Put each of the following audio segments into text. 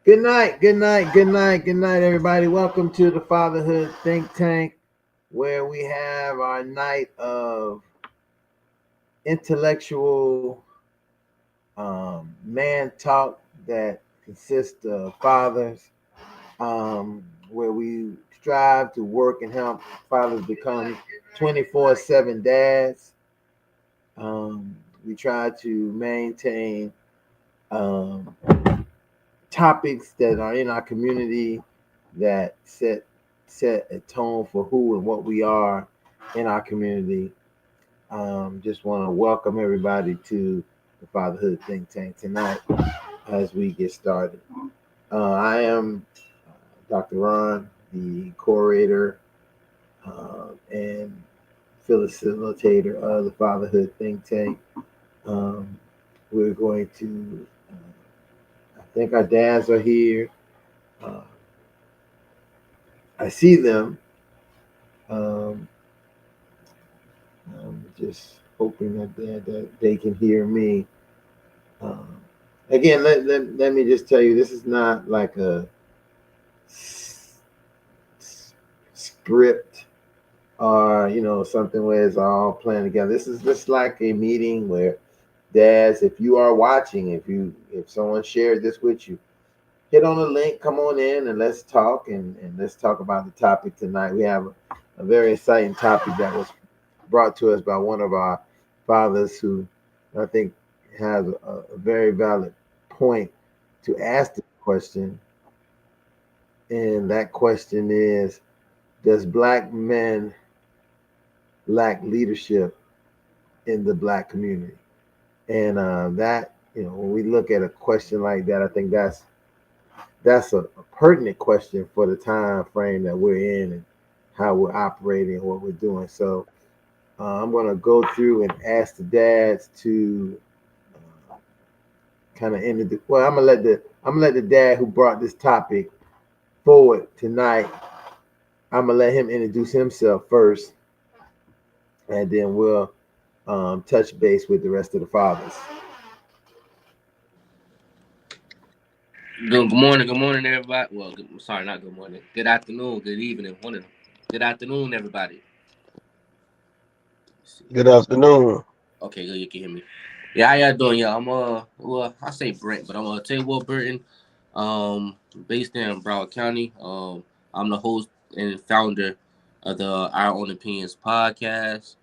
Good night, good night, good night, good night, everybody. Welcome to the Fatherhood Think Tank, where we have our night of intellectual man talk that consists of fathers, where we strive to work and help fathers become 24/7 dads. We try to maintain um, topics that are in our community that set a tone for who and what we are in our community. Just want to welcome everybody to the Fatherhood Think Tank tonight as we get started. I am Dr. Ron, the curator and facilitator of the Fatherhood Think Tank. Um, we're going to, I think our dads are here. Uh, I see them. Um, I'm just hoping that they can hear me. Um, Again, let me just tell you, this is not like a script or something where it's all playing together. This is just like a meeting where dads, if you are watching, if someone shared this with you, hit on the link, come on in, and let's talk and let's talk about the topic tonight. We have a very exciting topic that was brought to us by one of our fathers who I think has a very valid point to ask the question. And that question is, does black men lack leadership in the black community? And when we look at a question like that, I think that's a pertinent question for the time frame that we're in and how we're operating and what we're doing. So I'm going to go through and ask the dads to kind of end the. Well, I'm gonna let the dad who brought this topic forward tonight. I'm gonna let him introduce himself first, and then we'll touch base with the rest of the fathers. Good morning, everybody. Well, sorry, not good morning. Good afternoon, good evening, one of them. Good afternoon, everybody. Let's see. Good afternoon. Okay, good, you can hear me. Yeah, how y'all doing? Yeah, I say Brent, but I'm Taylor Burton. Based in Broward County. I'm the host and founder of the Our Own Opinions podcast.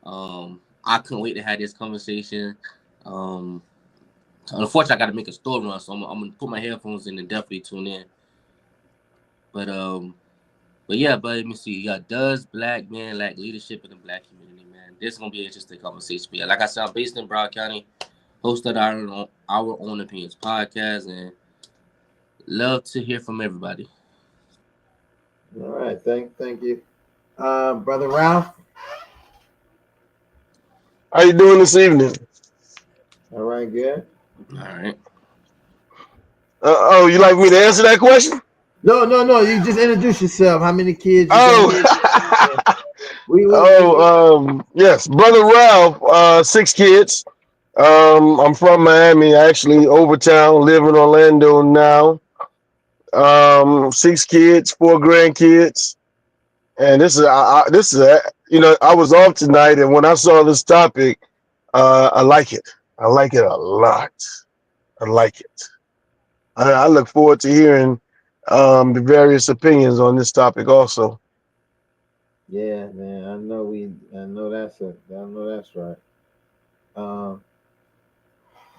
I couldn't wait to have this conversation. Um, Unfortunately, I got to make a store run, so I'm gonna put my headphones in and definitely tune in. But but let me see. Yeah, does black men lack leadership in the black community, man? This is gonna be an interesting conversation. But yeah, like I said, I'm based in Broward County, host of our own opinions podcast, and love to hear from everybody. All right, thank you, brother Ralph. How you doing this evening? All right, good. All right. You like me to answer that question? No. You just introduce yourself. How many kids you got? Yeah. Oh, We yes, brother Ralph. 6 kids. I'm from Miami, actually, Overtown. Live in Orlando now. 6 kids, 4 grandkids, and I was off tonight, and when I saw this topic, I like it. I like it a lot. I like it. I look forward to hearing the various opinions on this topic also. Yeah, man. I know that's right. Um,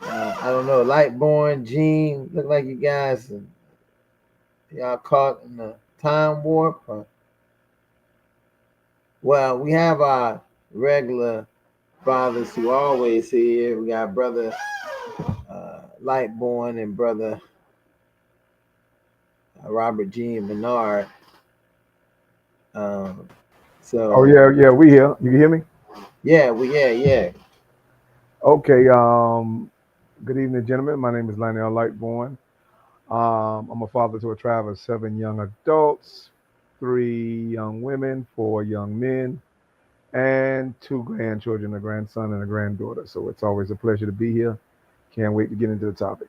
I don't know. Lightborn, Gene, look like you guys y'all caught in the time warp. Well, we have our regular fathers who always here. We got brother Lightborn and brother Robert Jean Menard. Um, Oh so yeah, we here. You can hear me? yeah. Okay. Good evening, gentlemen. My name is Lionel Lightborn. I'm a father to a tribe of 7 young adults, 3 young women, 4 young men, and 2 grandchildren, a grandson and a granddaughter. So it's always a pleasure to be here. Can't wait to get into the topic.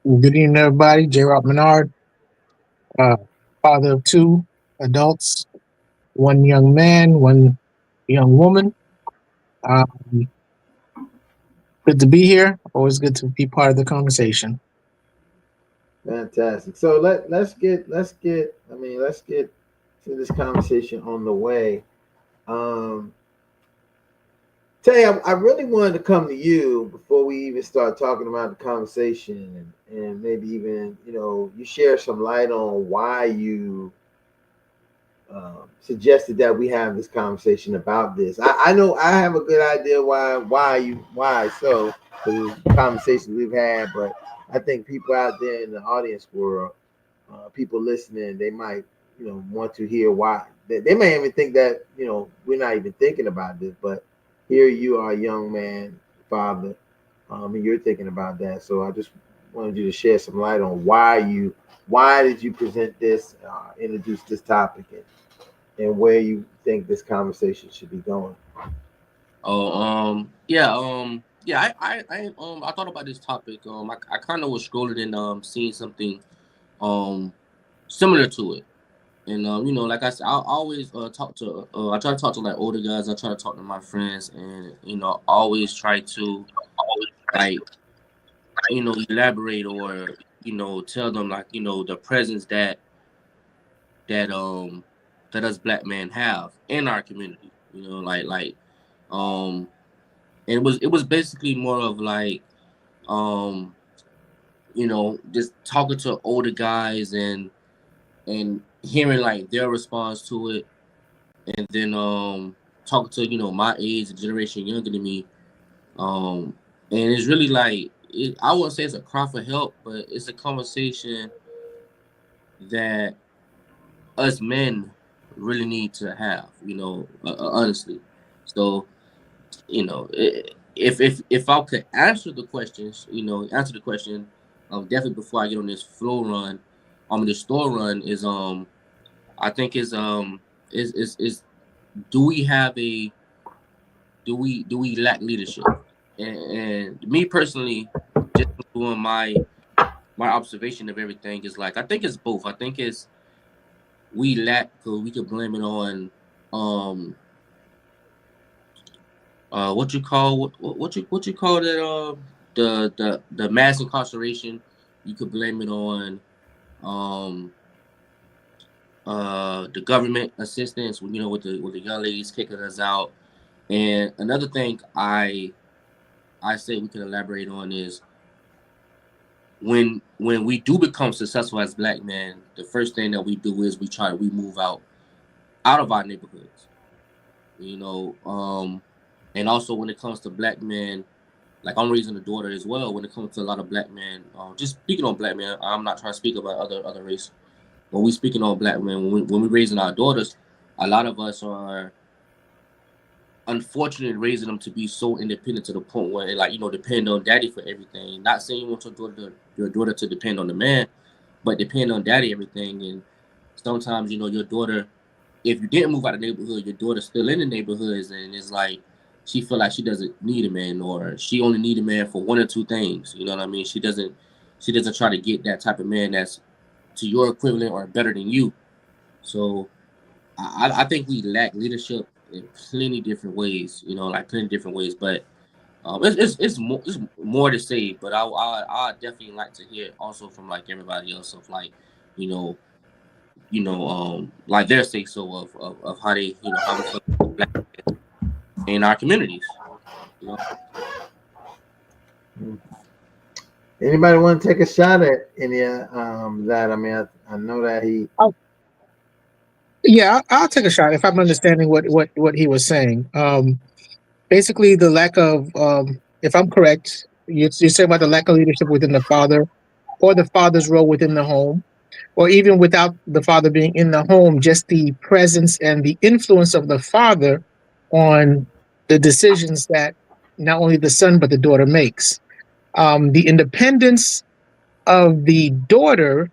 Good evening, everybody. J. Rob Menard, uh, father of two adults, one young man, one young woman. Um, Good to be here. Always good to be part of the conversation. Fantastic. So let's get to this conversation on the way. Um, Tay, I really wanted to come to you before we even start talking about the conversation, and maybe even you share some light on why you suggested that we have this conversation about this. I know I have a good idea why so because the conversations we've had, but I think people out there in the audience world, people listening, they might want to hear why. They may even think that we're not even thinking about this, but here you are, a young man, father, and you're thinking about that. So I just wanted you to share some light on why did you present this, introduce this topic, and where you think this conversation should be going. Oh, yeah. I thought about this topic. I kind of was scrolling and seeing something um similar to it. And like I said, I always talk to. I try to talk to like older guys. I try to talk to my friends, and always try to like elaborate or tell them like the presence that that us black men have in our community. Um, and it was basically more of like um just talking to older guys and hearing like their response to it, and then talking to my age, a generation younger than me, um and it's really like I wouldn't say it's a cry for help, but it's a conversation that us men really need to have, honestly. So if I could answer the questions, answer the question, definitely before I get on this flow run, this store run is I think is do we have a do we lack leadership? And me personally, just doing my observation of everything is like I think it's both. I think it's we lack because we could blame it on um what you call that the mass incarceration. You could blame it on um the government assistance, with the young ladies kicking us out. And another thing I say we can elaborate on is when we do become successful as black men, the first thing that we do is we move out of our neighborhoods, and also when it comes to black men, like I'm raising a daughter as well. When it comes to a lot of black men, just speaking on black men, I'm not trying to speak about other race. When we speaking on black men, when we raising our daughters, a lot of us are unfortunately raising them to be so independent to the point where like depend on daddy for everything. Not saying you want your daughter to depend on the man, but depend on daddy everything. And sometimes your daughter, if you didn't move out of the neighborhood, your daughter's still in the neighborhoods, and it's like she feel like she doesn't need a man, or she only need a man for one or two things. You know what I mean? She doesn't try to get that type of man that's to your equivalent or better than you. So I think we lack leadership in plenty different ways. Like plenty different ways, but. It's more to say, but I definitely like to hear also from like everybody else of like, you know, like their say so of how they, how we feel black in our communities. You know. Anybody want to take a shot at any that? I mean, I know that he. Oh, yeah, I'll take a shot if I'm understanding what he was saying. Basically, the lack of, if I'm correct, you're saying about the lack of leadership within the father or the father's role within the home, or even without the father being in the home, just the presence and the influence of the father on the decisions that not only the son but the daughter makes. The independence of the daughter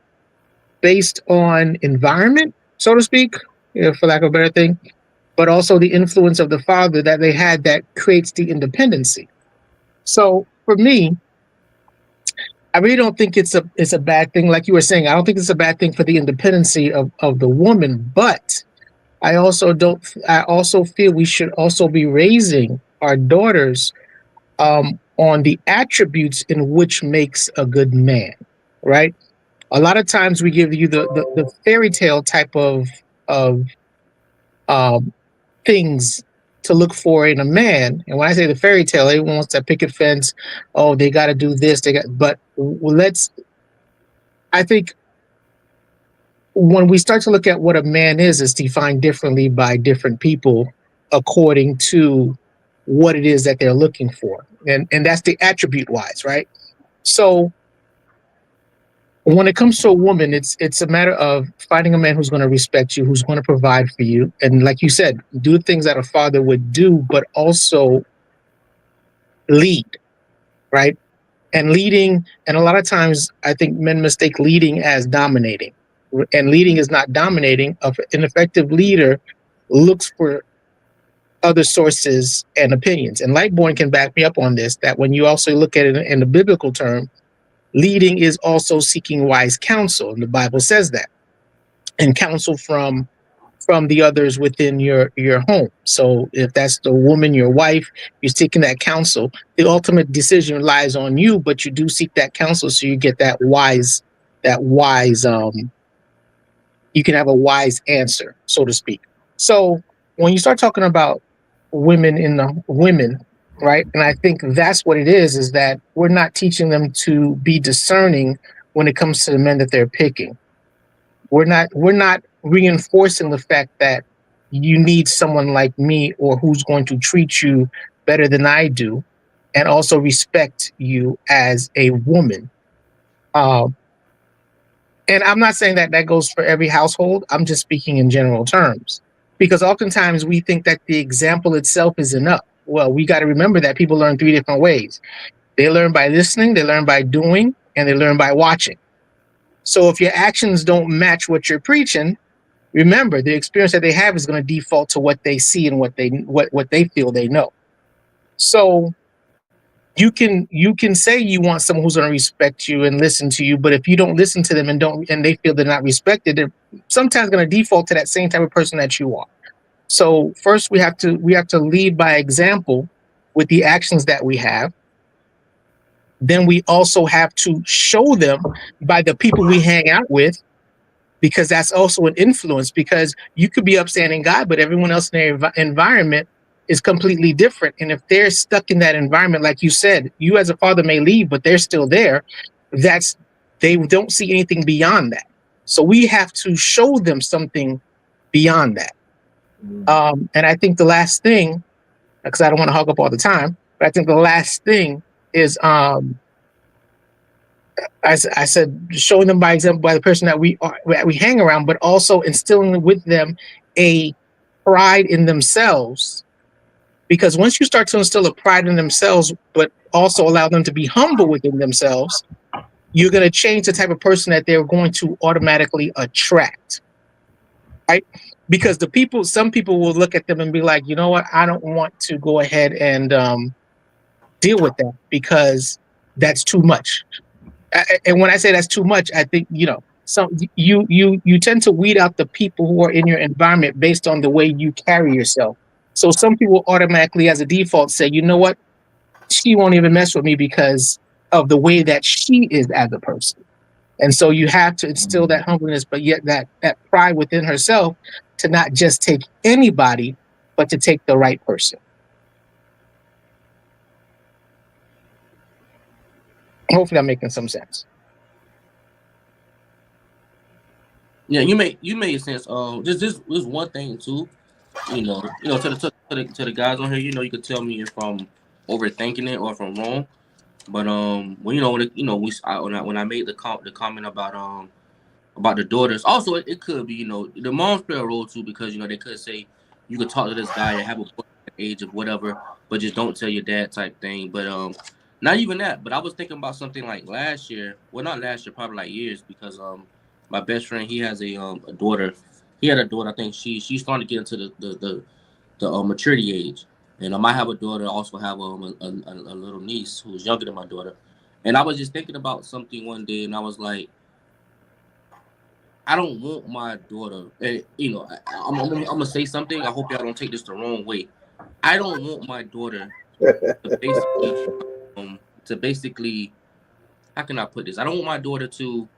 based on environment, so to speak, for lack of a better thing, but also the influence of the father that they had that creates the independency. So for me, I really don't think it's a bad thing. Like you were saying, I don't think it's a bad thing for the independency of the woman, but I also feel we should also be raising our daughters on the attributes in which makes a good man, right? A lot of times we give you the fairy tale type of um, things to look for in a man. And when I say the fairy tale, everyone wants that picket fence. Oh, they got to do this. But I think when we start to look at what a man is, it's defined differently by different people according to what it is that they're looking for. And that's the attribute wise, right? So when it comes to a woman, it's a matter of finding a man who's going to respect you, who's going to provide for you, and like you said, do things that a father would do, but also lead, right? And leading, and a lot of times I think men mistake leading as dominating, and leading is not dominating. An effective leader looks for other sources and opinions, and Lightborn can back me up on this. That when you also look at it in the biblical term, leading is also seeking wise counsel, and the Bible says that, and counsel from the others within your home. So if that's the woman, your wife, you're seeking that counsel. The ultimate decision lies on you, but you do seek that counsel so you get that wise you can have a wise answer, so to speak. So when you start talking about women, right? And I think that's what it is that we're not teaching them to be discerning when it comes to the men that they're picking. We're not reinforcing the fact that you need someone like me or who's going to treat you better than I do and also respect you as a woman. Um, and I'm not saying that that goes for every household. I'm just speaking in general terms because oftentimes we think that the example itself is enough. Well, we got to remember that people learn three different ways. They learn by listening, they learn by doing, and they learn by watching. So if your actions don't match what you're preaching, remember the experience that they have is going to default to what they see and what they feel they know. So you can say you want someone who's going to respect you and listen to you, but if you don't listen to them and they feel they're not respected, they're sometimes going to default to that same type of person that you are. So first we have to lead by example with the actions that we have. Then we also have to show them by the people we hang out with, because that's also an influence. Because you could be upstanding guy, but everyone else in their environment is completely different. And if they're stuck in that environment, like you said, you as a father may leave, but they're still there. They don't see anything beyond that. So we have to show them something beyond that. And I think the last thing, because I don't want to hog up all the time, but I think the last thing is I said, showing them by example by the person that we hang around, but also instilling with them a pride in themselves. Because once you start to instill a pride in themselves, but also allow them to be humble within themselves, you're going to change the type of person that they're going to automatically attract. Right? Because some people will look at them and be like, you know what, I don't want to go ahead and deal with that because that's too much. And when I say that's too much, I think you tend to weed out the people who are in your environment based on the way you carry yourself. So some people automatically, as a default, say, you know what, she won't even mess with me because of the way that she is as a person. And so you have to instill that humbleness, but yet that pride within herself to not just take anybody, but to take the right person. Hopefully I'm making some sense. Yeah, you made sense. This one thing too. To the guys on here, you could tell me if I'm overthinking it or if I'm wrong. But when I made the comment about the daughters, also it could be the moms play a role too, because they could say you could talk to this guy and have a boy at the age of whatever, but just don't tell your dad type thing. But not even that. But I was thinking about something like last year. Well, not last year, probably like years, because my best friend, he has a daughter. He had a daughter. I think she's starting to get into the maturity age, and I might have a daughter. Also have a little niece who's younger than my daughter, And I was just thinking about something one day, and I was like, I don't want my daughter. And, you know, I'm gonna say something. I hope y'all don't take this the wrong way. I don't want my daughter to basically, to basically, how can I put this? I don't want my daughter to,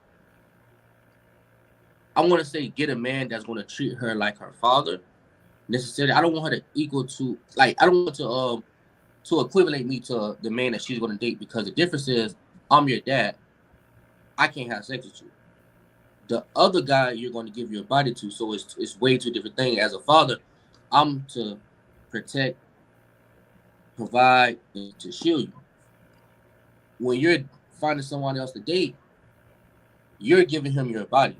I want to say, get a man that's going to treat her like her father. Necessarily, I don't want her to equal to, like, I don't want to equivalent me to the man that she's going to date, because the difference is, I'm your dad. I can't have sex with you. The other guy you're going to give your body to, so it's way two different things. As a father, I'm to protect, provide, and to shield you. When you're finding someone else to date, you're giving him your body.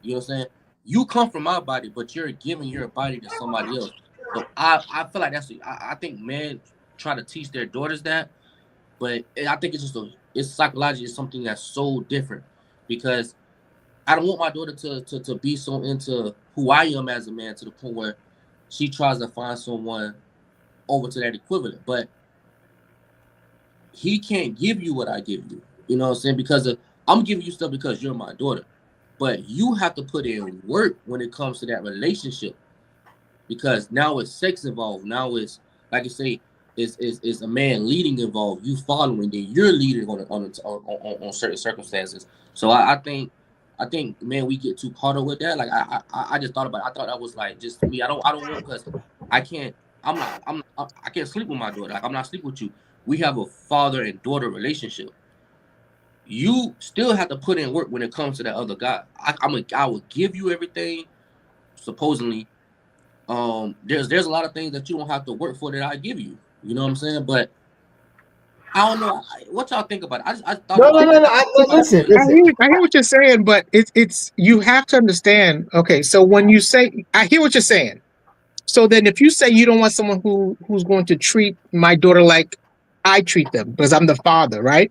You know what I'm saying? You come from my body, but you're giving your body to somebody else. So I feel like I think men try to teach their daughters that, but I think it's just it's psychologically something that's so different, because I don't want my daughter to be so into who I am as a man to the point where she tries to find someone over to that equivalent. But he can't give you what I give you. You know what I'm saying? Because I'm giving you stuff because you're my daughter. But you have to put in work when it comes to that relationship, because now it's sex involved. Now it's, like you say, is a man leading involved. You following, then you're leading on certain circumstances. So I think man, we get too caught up with that. Like I just thought about it. I thought that was like just me. I don't want, because I can't. I can't sleep with my daughter. Like, I'm not sleeping with you. We have a father and daughter relationship. You still have to put in work when it comes to that other guy. I will give you everything, supposedly. There's a lot of things that you don't have to work for that I give you. You know what I'm saying? But I don't know what y'all think about it. I thought No, about no, it. no, no. Listen, listen. I hear what you're saying, but it's you have to understand. Okay, so when you say, I hear what you're saying. So then, if you say you don't want someone who's going to treat my daughter like I treat them because I'm the father, right?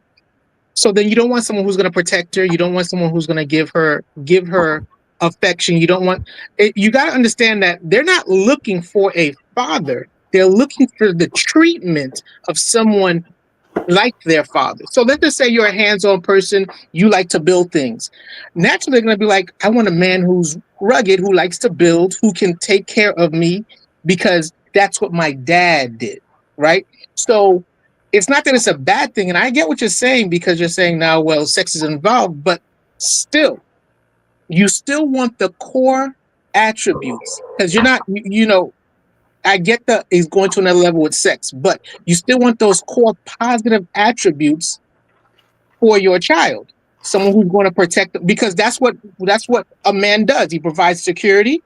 So then you don't want someone who's going to protect her. You don't want someone who's going to give her affection. You don't want it, you got to understand that they're not looking for a father. They're looking for the treatment of someone like their father. So let's just say you're a hands-on person, you like to build things. Naturally, they're going to be like, I want a man who's rugged, who likes to build, who can take care of me because that's what my dad did, right? So it's not that it's a bad thing. And I get what you're saying, because you're saying now, well, sex is involved, but still, you still want the core attributes, because you're not, you know, I get that he's going to another level with sex, but you still want those core positive attributes for your child. Someone who's going to protect them, because that's what a man does. He provides security,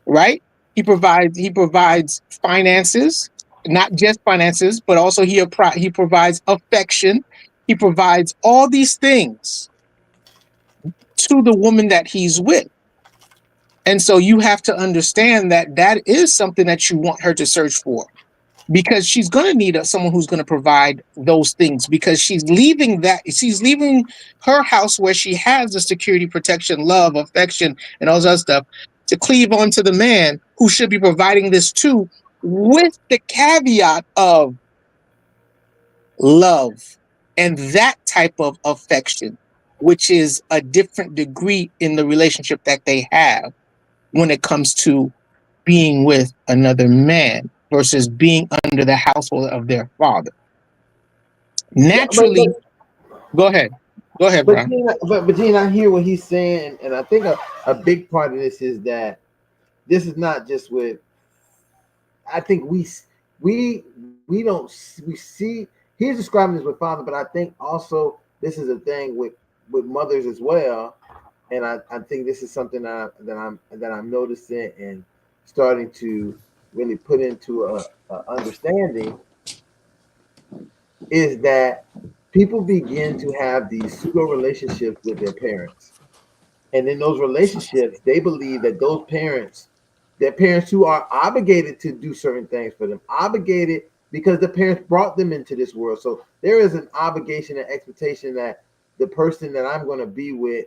right? He provides finances, not just finances, but also he provides affection. He provides all these things to the woman that he's with. And so you have to understand that that is something that you want her to search for, because she's going to need someone who's going to provide those things, because she's leaving her house where she has the security, protection, love, affection, and all that other stuff, to cleave onto the man who should be providing this too, with the caveat of love and that type of affection, which is a different degree in the relationship that they have when it comes to being with another man versus being under the household of their father. Yeah, but Naturally, go ahead. Go ahead, but bro. Gene, I hear what he's saying, and I think a big part of this is that this is not just with. I think we don't we see he's describing this with father, but I think also this is a thing with mothers as well, and I think this is something that I'm noticing and starting to really put into a understanding, is that people begin to have these pseudo relationships with their parents. And in those relationships, they believe that those parents, their parents who are obligated to do certain things for them, obligated because the parents brought them into this world. So there is an obligation and expectation that the person that I'm going to be with,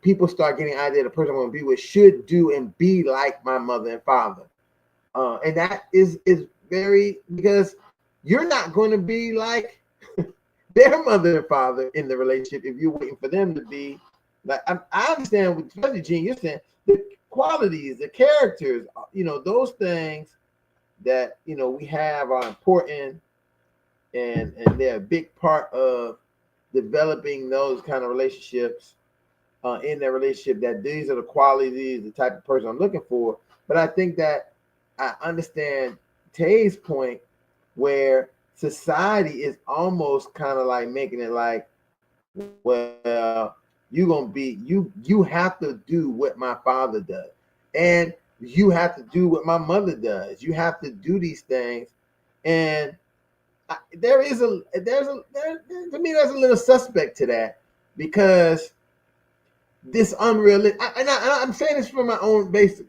people start getting the idea the person I'm going to be with should do and be like my mother and father. And that is very, because you're not going to be like their mother and father in the relationship if you're waiting for them to be like, I understand, especially Gene, you're saying the qualities, the characters, those things that we have are important, and they're a big part of developing those kind of relationships. In their relationship, that these are the qualities, the type of person I'm looking for. But I think that I understand Tay's point, where society is almost kind of like making it like, well, you're gonna be you have to do what my father does, and you have to do what my mother does. You have to do these things, and there's to me there's a little suspect to that, because this unrealistic. I'm saying this from my own basic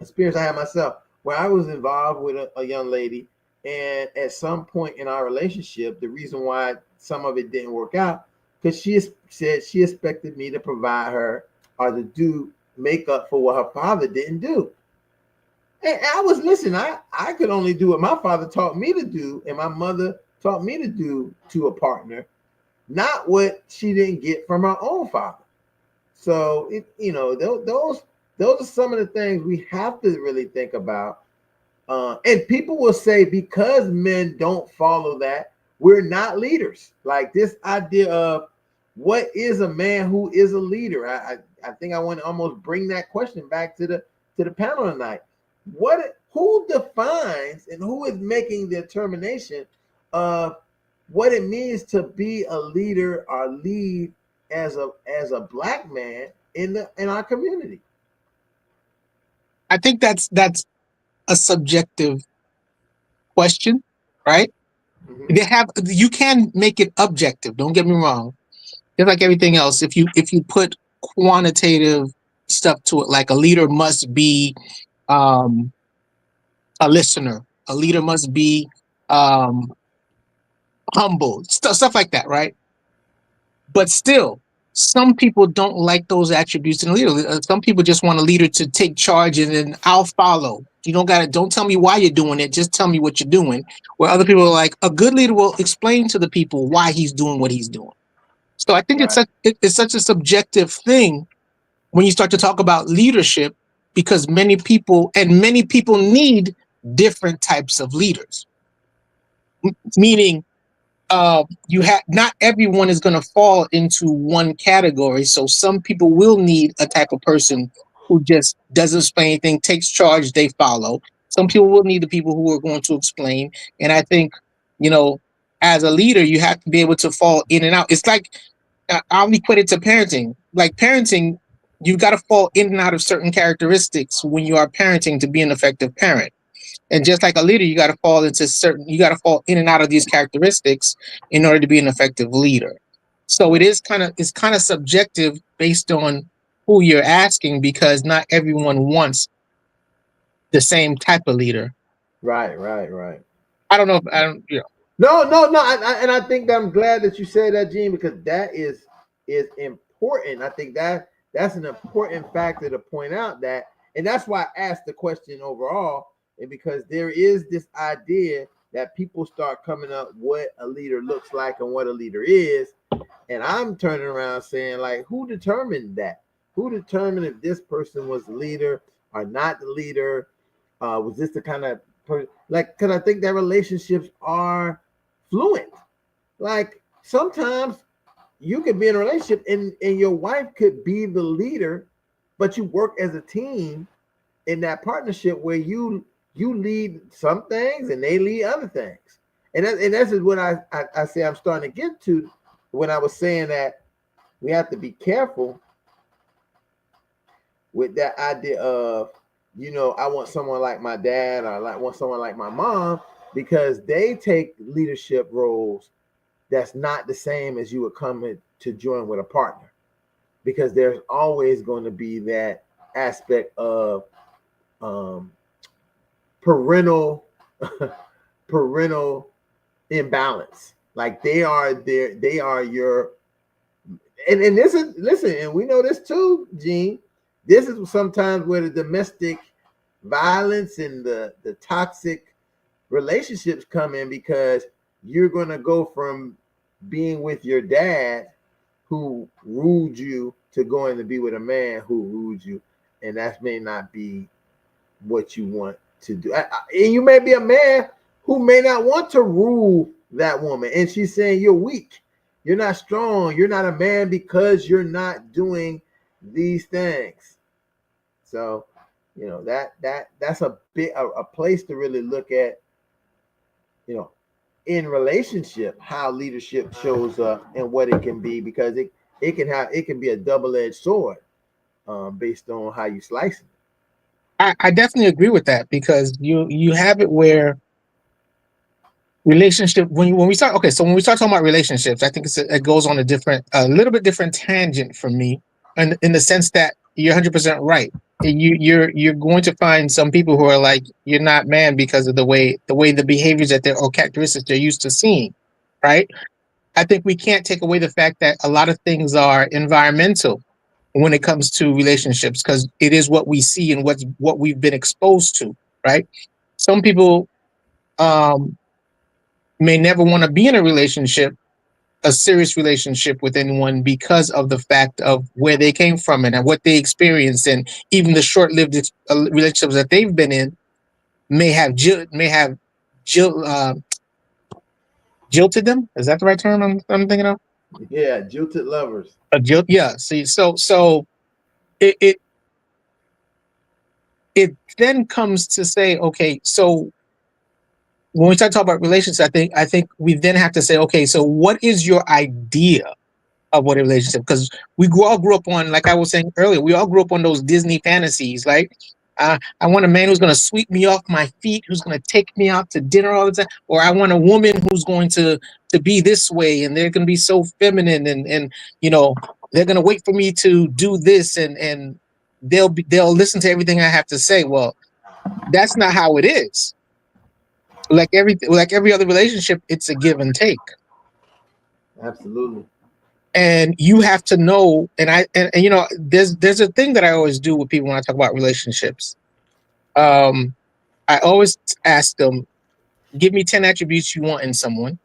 experience I had myself, where I was involved with a young lady, and at some point in our relationship, the reason why some of it didn't work out, because she said she expected me to provide her or to do make up for what her father didn't do. And I was listening. I could only do what my father taught me to do, and my mother taught me to do to a partner, not what she didn't get from her own father. So those are some of the things we have to really think about. And people will say, because men don't follow that, we're not leaders. Like this idea of what is a man who is a leader. I think I want to almost bring that question back to the panel tonight. Who defines and who is making the determination of what it means to be a leader or lead as a black man in our community? I think that's a subjective question, right? Mm-hmm. You can make it objective. Don't get me wrong. Just like everything else, if you put quantitative stuff to it, like a leader must be a listener, a leader must be um, humble, stuff like that, right? But still, some people don't like those attributes in a leader. Some people just want a leader to take charge and then I'll follow. You don't tell me why you're doing it. Just tell me what you're doing. Where other people are like, a good leader will explain to the people why he's doing what he's doing. So I think Right. it's such a subjective thing when you start to talk about leadership, because many people need different types of leaders. Meaning, you have not everyone is going to fall into one category. So some people will need a type of person who just doesn't explain anything, takes charge, they follow. Some people will need the people who are going to explain. And I think, as a leader, you have to be able to fall in and out. It's like, I'll equate it to parenting. Like parenting, you've got to fall in and out of certain characteristics when you are parenting to be an effective parent. And just like a leader, you got to fall in and out of these characteristics in order to be an effective leader. So it's kind of subjective based on who you're asking, because not everyone wants the same type of leader. Right. I don't know if I don't, No. And I think that I'm glad that you said that, Gene, because that is important. I think that's an important factor to point out, and that's why I asked the question overall, and because there is this idea that people start coming up what a leader looks like and what a leader is, and I'm turning around saying, like, who determined that? Who determined if this person was the leader or not the leader? Was this the kind of because I think that relationships are fluent. Like sometimes you could be in a relationship and your wife could be the leader, but you work as a team in that partnership where you lead some things and they lead other things. And that's what I say I'm starting to get to when I was saying that we have to be careful with that idea of, I want someone like my dad, or want someone like my mom, because they take leadership roles that's not the same as you would come to join with a partner, because there's always going to be that aspect of parental imbalance. Like they are your, and this is, listen, and we know this too, Gene. This is sometimes where the domestic violence and the toxic relationships come in, because you're going to go from being with your dad who ruled you to going to be with a man who ruled you, and that may not be what you want to do. And you may be a man who may not want to rule that woman, and she's saying you're weak, you're not strong, you're not a man because you're not doing these things. So, that's a bit a place to really look at, in relationship, how leadership shows up and what it can be, because it can be a double-edged sword, based on how you slice it. I definitely agree with that, because you have it where relationship, when we start, okay, so when we start talking about relationships, I think it goes on a little bit different tangent for me, and in the sense that you're 100% right. You're going to find some people who are like, you're not man because of the way the behaviors that they're, or characteristics they're used to seeing, right? I think we can't take away the fact that a lot of things are environmental when it comes to relationships, because it is what we see and what we've been exposed to, right? Some people um may never want to be in a serious relationship with anyone, because of the fact of where they came from and what they experienced, and even the short-lived relationships that they've been in may have jilted them. Is that the right term I'm thinking of? Yeah, jilted lovers. Yeah. See, so it, it it then comes to say, okay, so when we start talking about relationships, I think we then have to say, okay, so what is your idea of what a relationship? Because all grew up on, like I was saying earlier, we all grew up on those Disney fantasies. Like, I want a man who's going to sweep me off my feet, who's going to take me out to dinner all the time, or I want a woman who's going to be this way, and they're going to be so feminine, and they're going to wait for me to do this, and they'll listen to everything I have to say. Well, that's not how it is. Like every other relationship, it's a give and take. Absolutely. And you have to know, and there's a thing that I always do with people when I talk about relationships. I always ask them, give me 10 attributes you want in someone,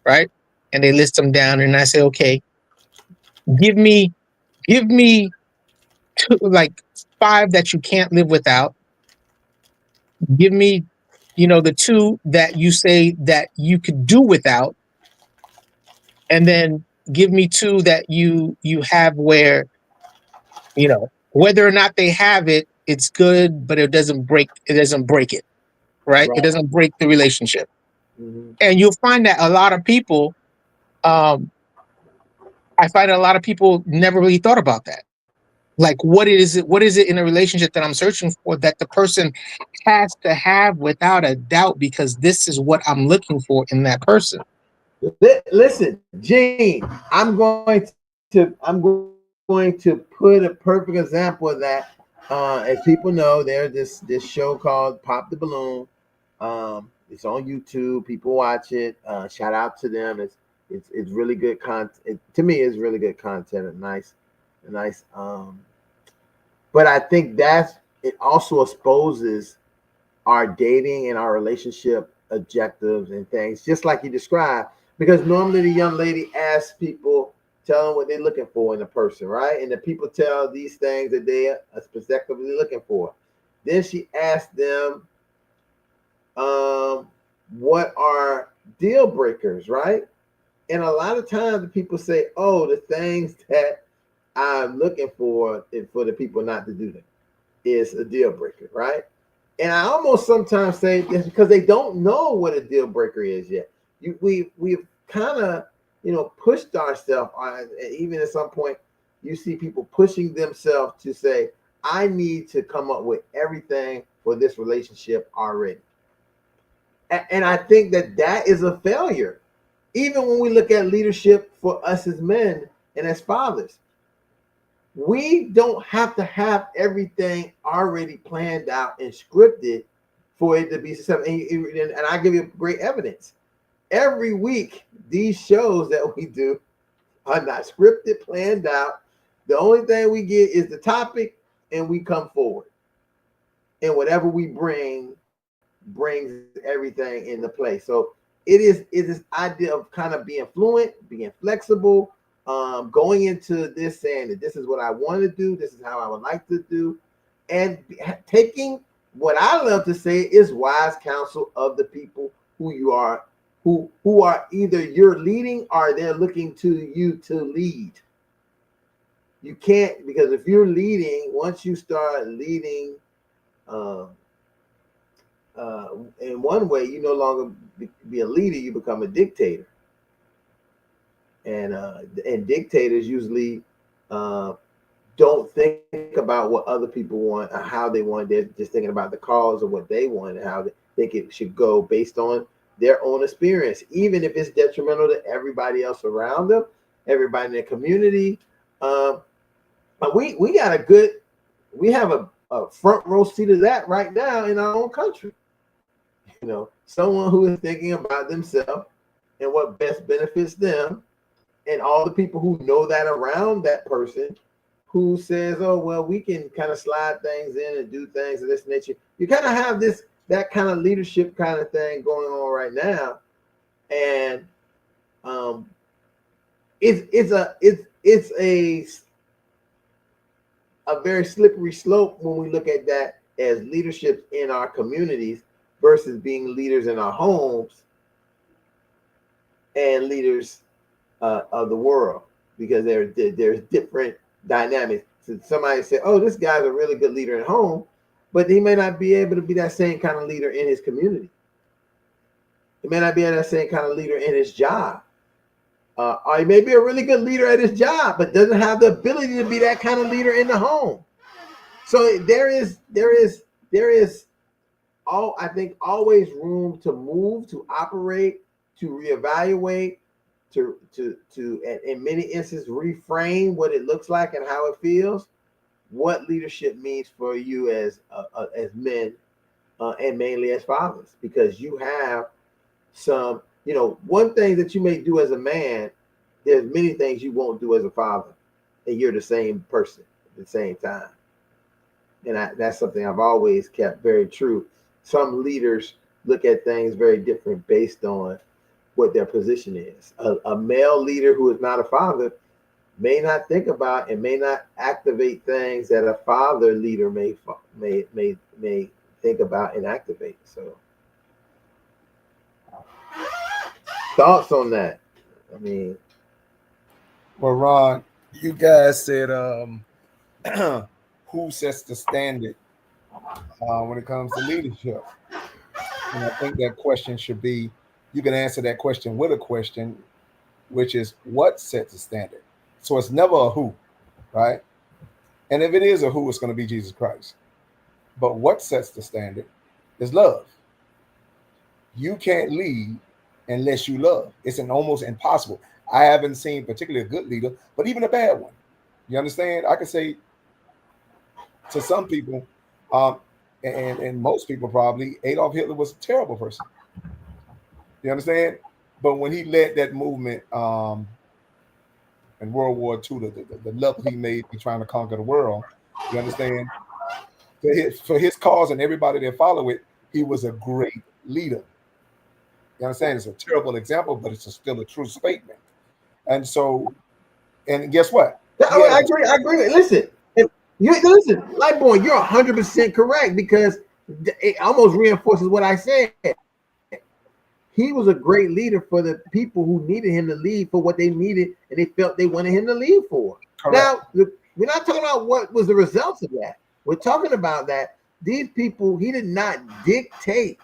right? And they list them down, and I say, okay, give me two, like 5 that you can't live without. Give me, the 2 that you say that you could do without, and then give me 2 that you have where, whether or not they have it, it's good, but it doesn't break it, right? It Right. doesn't break the relationship. Mm-hmm. And you'll find that a lot of people, um, I find a lot of people never really thought about that. Like, what is it in a relationship that I'm searching for that the person has to have without a doubt, because this is what I'm looking for in that person. Listen, Gene, I'm going to put a perfect example of that. As people know, there's this show called Pop the Balloon. It's on YouTube. People watch it. Shout out to them. It's really good content. To me, it's really good content and nice. But I think it also exposes our dating and our relationship objectives and things, just like you described. Because normally the young lady asks people, tell them what they're looking for in a person, right? And the people tell these things that they are specifically looking for. Then she asks them, um, what are deal breakers, right? And a lot of times the people say, oh, the things that I'm looking for is for the people not to do them is a deal breaker, right? And I almost sometimes say it's because they don't know what a deal breaker is yet. We've kind of pushed ourselves. Even at some point, you see people pushing themselves to say, "I need to come up with everything for this relationship already." And I think that is a failure. Even when we look at leadership for us as men and as fathers, we don't have to have everything already planned out and scripted for it to be successful. And I give you great evidence. Every week, these shows that we do are not scripted, planned out. The only thing we get is the topic, and we come forward. And whatever we bring brings everything into play. So it is this idea of kind of being fluent, being flexible, going into this saying that this is what I want to do, this is how I would like to do, and taking what I love to say is wise counsel of the people who you are, who are either you're leading or they're looking to you to lead. You can't, because if you're leading, once you start leading in one way, you no longer be a leader, you become a dictator. And dictators usually don't think about what other people want or how they want. They're just thinking about the cause of what they want and how they think it should go based on their own experience, even if it's detrimental to everybody else around them, everybody in their community. But we got we have a front row seat of that right now in our own country. Someone who is thinking about themselves and what best benefits them, and all the people who know that around that person, who says, oh, well, we can kind of slide things in and do things of this nature. You kind of have that kind of leadership kind of thing going on right now. And it's a very slippery slope when we look at that as leadership in our communities versus being leaders in our homes and leaders of the world, because there's different dynamics. So somebody said, oh, this guy's a really good leader at home, but he may not be able to be that same kind of leader in his community. He may not be that same kind of leader in his job. Or he may be a really good leader at his job, but doesn't have the ability to be that kind of leader in the home. So there is I think always room to move, to operate, to reevaluate, to in many instances reframe what it looks like and how it feels, what leadership means for you as men, and mainly as fathers, because you have some, one thing that you may do as a man, there's many things you won't do as a father, and you're the same person at the same time. And that's something I've always kept very true. Some leaders look at things very different based on what their position is. A male leader who is not a father may not think about and may not activate things that a father leader may think about and activate. So, thoughts on that? I mean, well, Ron, you guys said who sets the standard when it comes to leadership? And I think that question should be, you can answer that question with a question, which is what sets the standard? So it's never a who, right? And if it is a who, it's going to be Jesus Christ. But what sets the standard is love. You can't lead unless you love. It's almost impossible. I haven't seen particularly a good leader, but even a bad one. You understand? I can say to some people, and most people probably, Adolf Hitler was a terrible person. You understand? But when he led that movement in World War II, the level he made in trying to conquer the world, you understand? For his cause and everybody that followed it, he was a great leader. You understand? It's a terrible example, but it's still a true statement. And so, and guess what? I agree. Listen, Lightborn, you're 100% correct, because it almost reinforces what I said. He was a great leader for the people who needed him to lead for what they needed and they felt they wanted him to lead for. Correct. Now, we're not talking about what was the results of that. We're talking about that these people, he did not dictate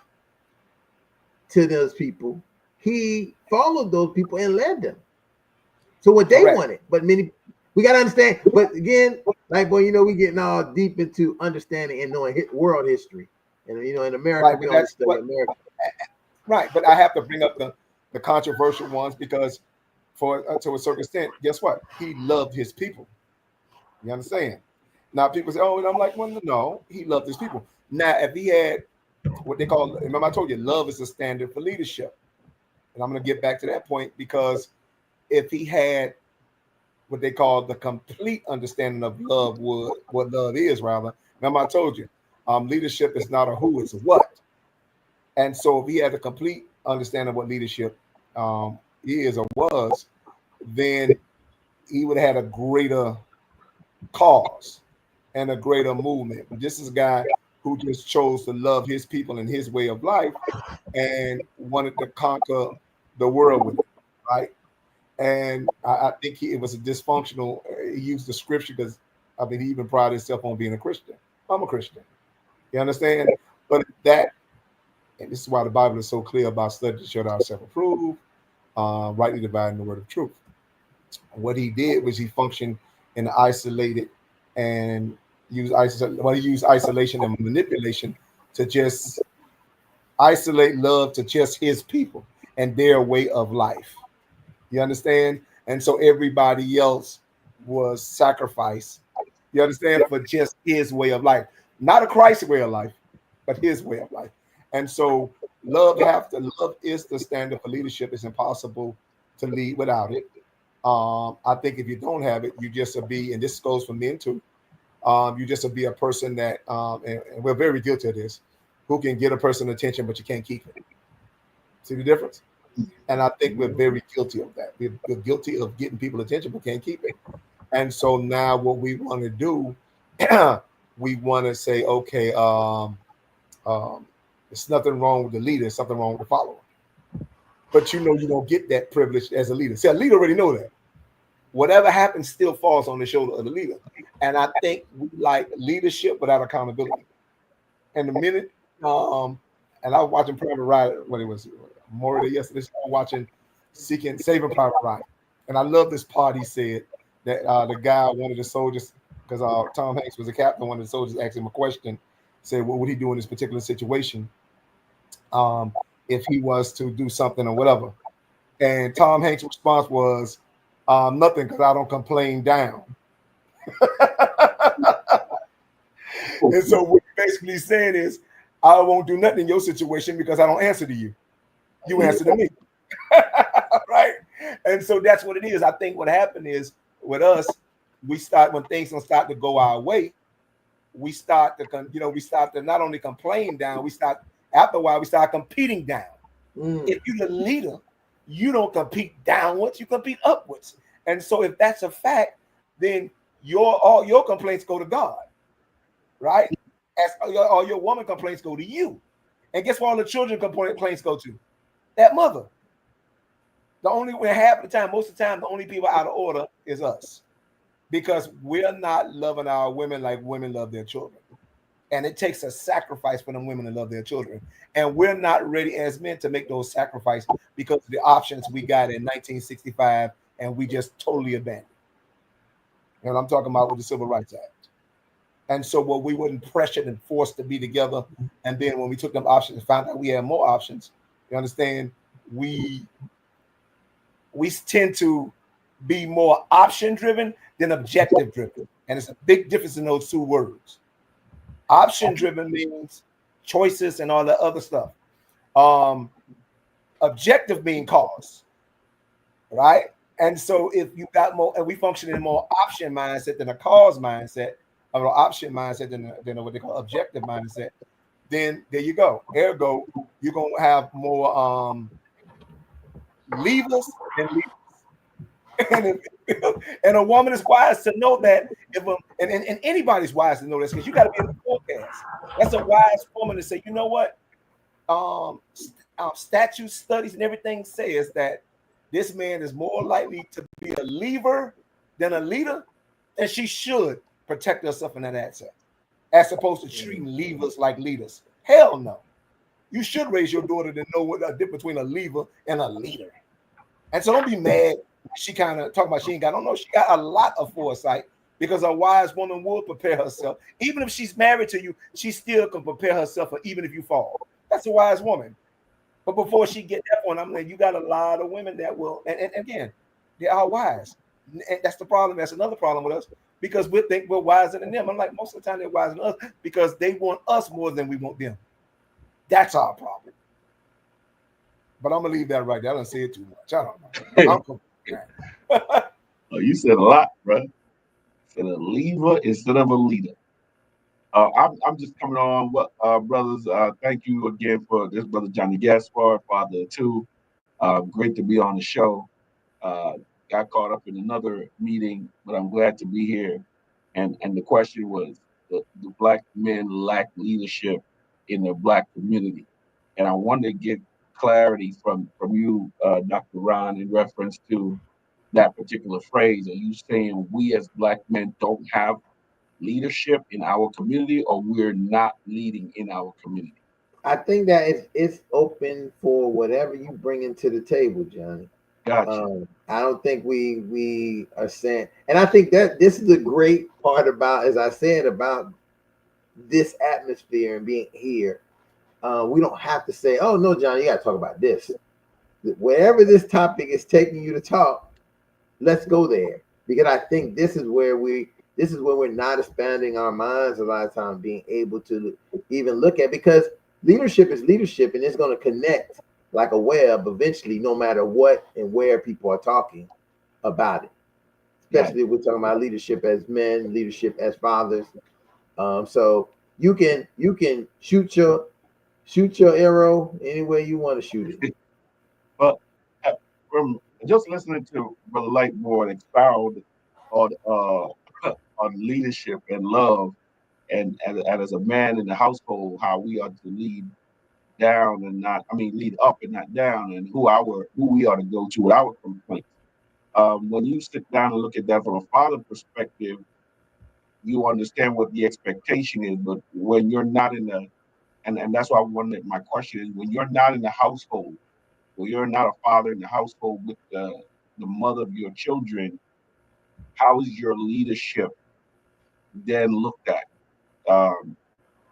to those people. He followed those people and led them to what they wanted. But we got to understand. But again, we getting all deep into understanding and knowing world history. And, in America, we only study America. Right, but I have to bring up the controversial ones because, to a certain extent, guess what? He loved his people. You understand? Now people say, "Oh," and I'm like, "Well, no, he loved his people." Now, if he had what they call, remember I told you, love is a standard for leadership, and I'm going to get back to that point, because if he had what they call the complete understanding of love, what love is, rather. Remember I told you, leadership is not a who, it's a what. And so if he had a complete understanding what leadership is or was, then he would have had a greater cause and a greater movement. But this is a guy who just chose to love his people and his way of life and wanted to conquer the world with it, right? And I think it was a dysfunctional. He used the scripture because I mean he even prided himself on being a Christian. I'm a Christian. You understand? But that, and this is why the Bible is so clear about study to show ourselves approved, rightly dividing the word of truth. What he did was he functioned in an isolated and he used isolation and manipulation to just isolate love to just his people and their way of life. You understand? And so everybody else was sacrificed. You understand? For just his way of life, not a Christ way of life, but his way of life. And so love is the standard for leadership. It's impossible to lead without it. I think if you don't have it, you just be, and this goes for men too. You just be a person that, and we're very guilty of this, who can get a person's attention, but you can't keep it. See the difference? And I think we're very guilty of that. We're guilty of getting people attention, but can't keep it. And so now what we want to do, we want to say, okay, there's nothing wrong with the leader, there's something wrong with the follower. But you don't get that privilege as a leader. See, a leader already know that. Whatever happens still falls on the shoulder of the leader. And I think we like leadership without accountability. And the minute, and I was watching Private Ryan, what it was, more than yesterday, I was watching Saving Private Ryan. And I love this part he said that the guy, one of the soldiers, because Tom Hanks was a captain, one of the soldiers asked him a question, said, what would he do in this particular situation if he was to do something or whatever? And Tom Hanks' response was, nothing, because I don't complain down. And so what he's basically saying is, I won't do nothing in your situation because I don't answer to you. You answer to me. Right? And so that's what it is. I think what happened is with us, when things don't start to go our way, we start to not only complain down, after a while, we start competing down. If you're the leader, you don't compete downwards, you compete upwards. And so if that's a fact, then all your complaints go to God, right? As all your woman complaints go to you. And guess what all the children complaints go to? That mother. Most of the time, the only people out of order is us. Because we're not loving our women like women love their children. And it takes a sacrifice for them women to love their children. And we're not ready as men to make those sacrifices because of the options we got in 1965 and we just totally abandoned. And I'm talking about with the Civil Rights Act. And so we weren't pressured and forced to be together. And then when we took them options and found out we had more options, you understand, we tend to be more option driven than objective driven. And it's a big difference in those two words. Option driven means choices and all that other stuff. Objective mean cause, right? And so if you got more, and we function in a more option mindset than a cause mindset, or an option mindset than what they call objective mindset, then there you go. Ergo, you're gonna have more levers than leaders. And a woman is wise to know that and anybody's wise to know this because you got to be in the forecast. That's a wise woman to say, you know what? Statute studies and everything says that this man is more likely to be a leaver than a leader, and she should protect herself in that asset, as opposed to treating leavers like leaders. Hell no. You should raise your daughter to know what the difference between a leaver and a leader. And so don't be mad. She kind of talking about she ain't got, I don't know, she got a lot of foresight because a wise woman will prepare herself. Even if she's married to you, she still can prepare herself for even if you fall. That's a wise woman. But before she get that one, I'm like, you got a lot of women that will, and again, they are wise. And that's the problem. That's another problem with us because we think we're wiser than them. I'm like, most of the time they're wiser than us because they want us more than we want them. That's our problem. But I'm gonna leave that right there. I don't say it too much. I don't know. Oh, you said a lot, bro. Said a leaver instead of a leader. I'm just coming on. What, brothers? Thank you again for this, brother Johnny Gaspar, father of two. Great to be on the show. Uh, got caught up in another meeting, but I'm glad to be here. And the question was, the black men lack leadership in the black community, and I wanted to get clarity from you, Dr. Ron, in reference to that particular phrase. Are you saying we as black men don't have leadership in our community, or we're not leading in our community? I think that it's open for whatever you bring into the table, Johnny. Gotcha. I don't think we are saying, and I think that this is a great part about, as I said, about this atmosphere and being here. We don't have to say, "Oh no, Johnny, you got to talk about this." Wherever this topic is taking you to talk, let's go there, because I think this is where we're not expanding our minds a lot of times, being able to even look at, because leadership is leadership and it's going to connect like a web eventually, no matter what and where people are talking about it. Especially if we're talking about leadership as men, leadership as fathers. So you can shoot your arrow any way you want to shoot it. But from just listening to Brother Lightboard expound on on leadership and love, and as a man in the household, how we are to lead down and not, I mean, lead up and not down, and who we are to go to with our complaints. When you sit down and look at that from a father perspective, you understand what the expectation is. But when you're not in the, and that's why I wanted, my question is, when you're not in the household, when you're not a father in the household with the mother of your children, how is your leadership then looked at?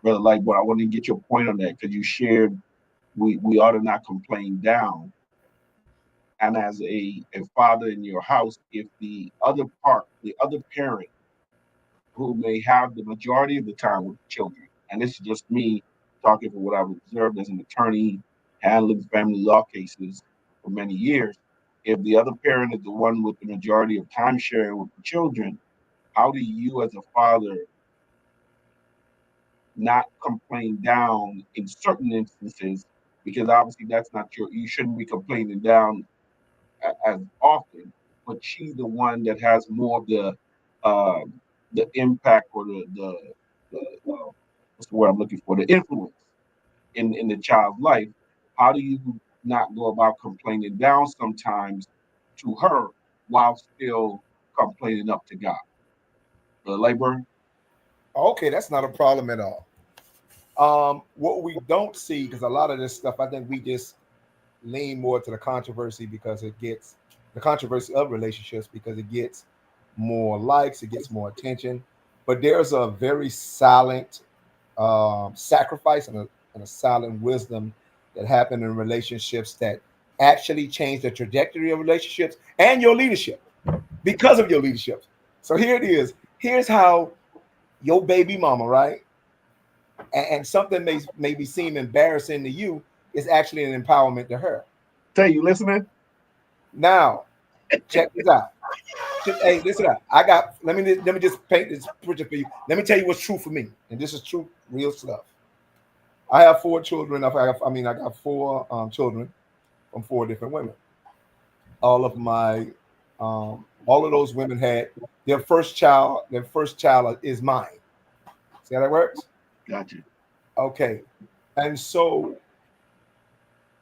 Brother Lightboard, I want to get your point on that, because you shared we ought to not complain down. And as a father in your house, if the other parent who may have the majority of the time with the children, and this is just me talking for what I've observed as an attorney handling family law cases for many years, if the other parent is the one with the majority of time sharing with the children, how do you as a father not complain down in certain instances? Because obviously that's not you shouldn't be complaining down as often, but she's the one that has more of uh, the impact, or the what's the word I'm looking for, the influence in the child's life. How do you not go about complaining down sometimes to her while still complaining up to God? The labor. Okay, that's not a problem at all. What we don't see, because a lot of this stuff, I think we just lean more to the controversy because it gets the controversy of relationships because it gets more likes, it gets more attention. But there's a very silent sacrifice and a silent wisdom that happen in relationships that actually change the trajectory of relationships and your leadership because of your leadership. So here it is. Here's how your baby mama, right? And something may be seem embarrassing to you is actually an empowerment to her. Say, you listening? Now, check this out. Hey, listen up. Let me just paint this picture for you. Let me tell you what's true for me, and this is true, real stuff. I have four children. I got four children from four different women. All of those women had their first child. Their first child is mine. See how that works? Gotcha. Okay, and so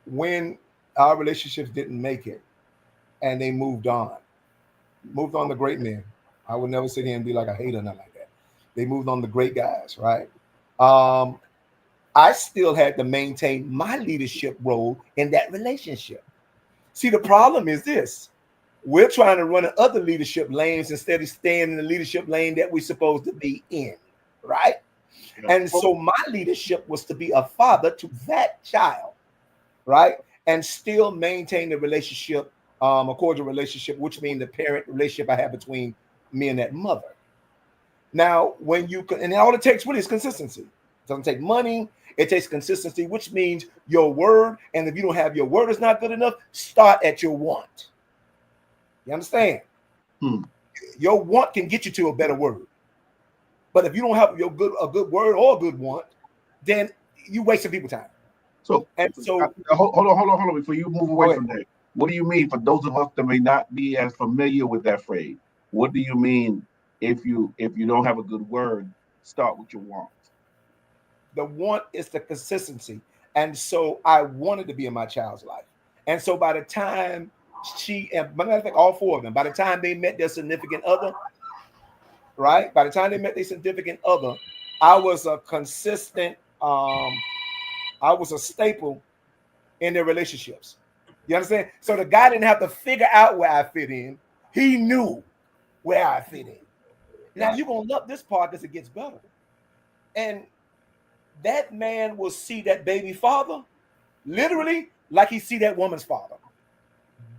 when our relationships didn't make it, and they moved on to great men. I would never sit here and be like a hater, nothing like that. They moved on to great guys, right? Um, I still had to maintain my leadership role in that relationship. See, the problem is this: we're trying to run in other leadership lanes instead of staying in the leadership lane that we're supposed to be in, right? Yeah. And so my leadership was to be a father to that child, right? And still maintain the relationship, a cordial relationship, which means the parent relationship I have between me and that mother. Now, when you can, and all it takes really is consistency. It doesn't take money. It takes consistency, which means your word. And if you don't have your word is not good enough, start at your want. You understand? Hmm. Your want can get you to a better word. But if you don't have a good word or a good want, then you wasting people's time. So, hold on. Before you move away from that, what do you mean for those of us that may not be as familiar with that phrase? What do you mean if you don't have a good word, start with your want? The want is the consistency, and so I wanted to be in my child's life, and so by the time matter of fact, all four of them, by the time they met their significant other, right? By the time they met their significant other, I was a consistent. I was a staple in their relationships. You understand? So the guy didn't have to figure out where I fit in. He knew where I fit in. Now you're gonna love this part because it gets better. And that man will see that baby father literally like he see that woman's father.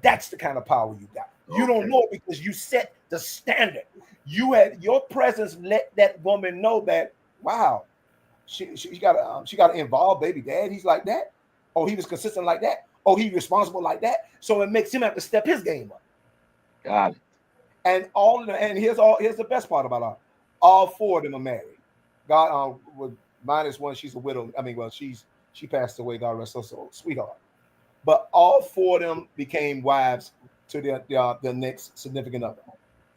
That's the kind of power you got. You don't know it because you set the standard. You had your presence let that woman know that, wow, she got to involve baby dad. He's like that. Oh, he was consistent like that. Oh, he's responsible like that. So it makes him have to step his game up. Got it. And here's the best part about all four of them are married. God, with minus one, she's a widow. I mean, well, she passed away. God rest her soul, sweetheart. But all four of them became wives to their next significant other,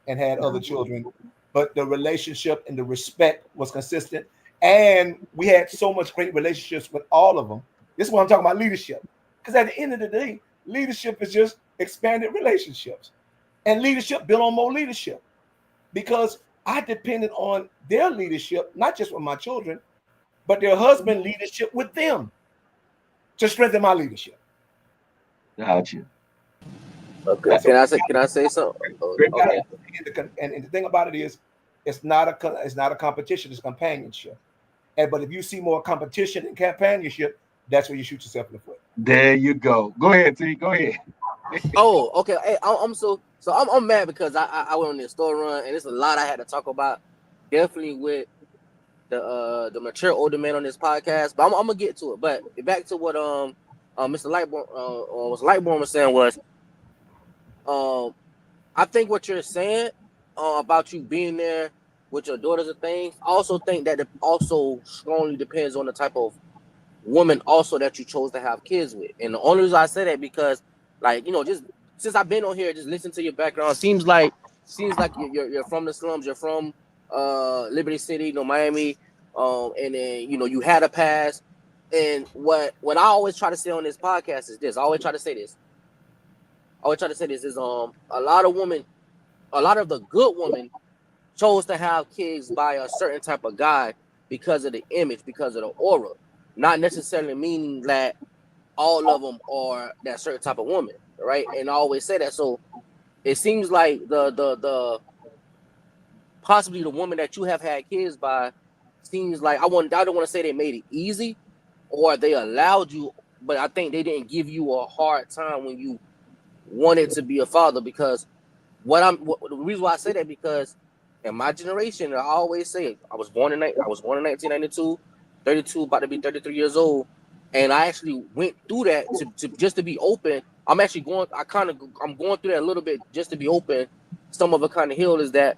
and had other children. But the relationship and the respect was consistent, and we had so much great relationships with all of them. This is what I'm talking about, leadership. Because at the end of the day, leadership is just expanded relationships, and leadership built on more leadership. Because I depended on their leadership, not just with my children, but their husband leadership with them to strengthen my leadership. Gotcha. Okay. Can I say something? Okay. And the thing about it is, it's not a competition; it's companionship. But if you see more competition and companionship, that's where you shoot yourself in the foot. There you go. Go ahead, T. Go ahead. Oh, okay. Hey, I'm mad because I went on this store run and it's a lot I had to talk about. Definitely with the mature older man on this podcast, but I'm gonna get to it. But back to what Mr. Lightborn was saying was, I think what you're saying about you being there with your daughters and things. I also think that it also strongly depends on the type of woman also that you chose to have kids with. And the only reason I say that because, like, just since I've been on here, just listen to your background. Seems like you're from the slums. You're from Liberty City, Miami, and then you had a past. And what I always try to say on this podcast is this. I always try to say this is a lot of the good women chose to have kids by a certain type of guy because of the image, because of the aura, not necessarily meaning that all of them are that certain type of woman, right? And I always say that. So it seems like the possibly the woman that you have had kids by seems like I don't want to say they made it easy or they allowed you, but I think they didn't give you a hard time when you wanted to be a father. Because the reason why I say that, because in my generation, I always say I was born in 1992, 32, about to be 33 years old, and I actually went through that to just to be open. I'm going through that a little bit just to be open. Some of a kind of hill is that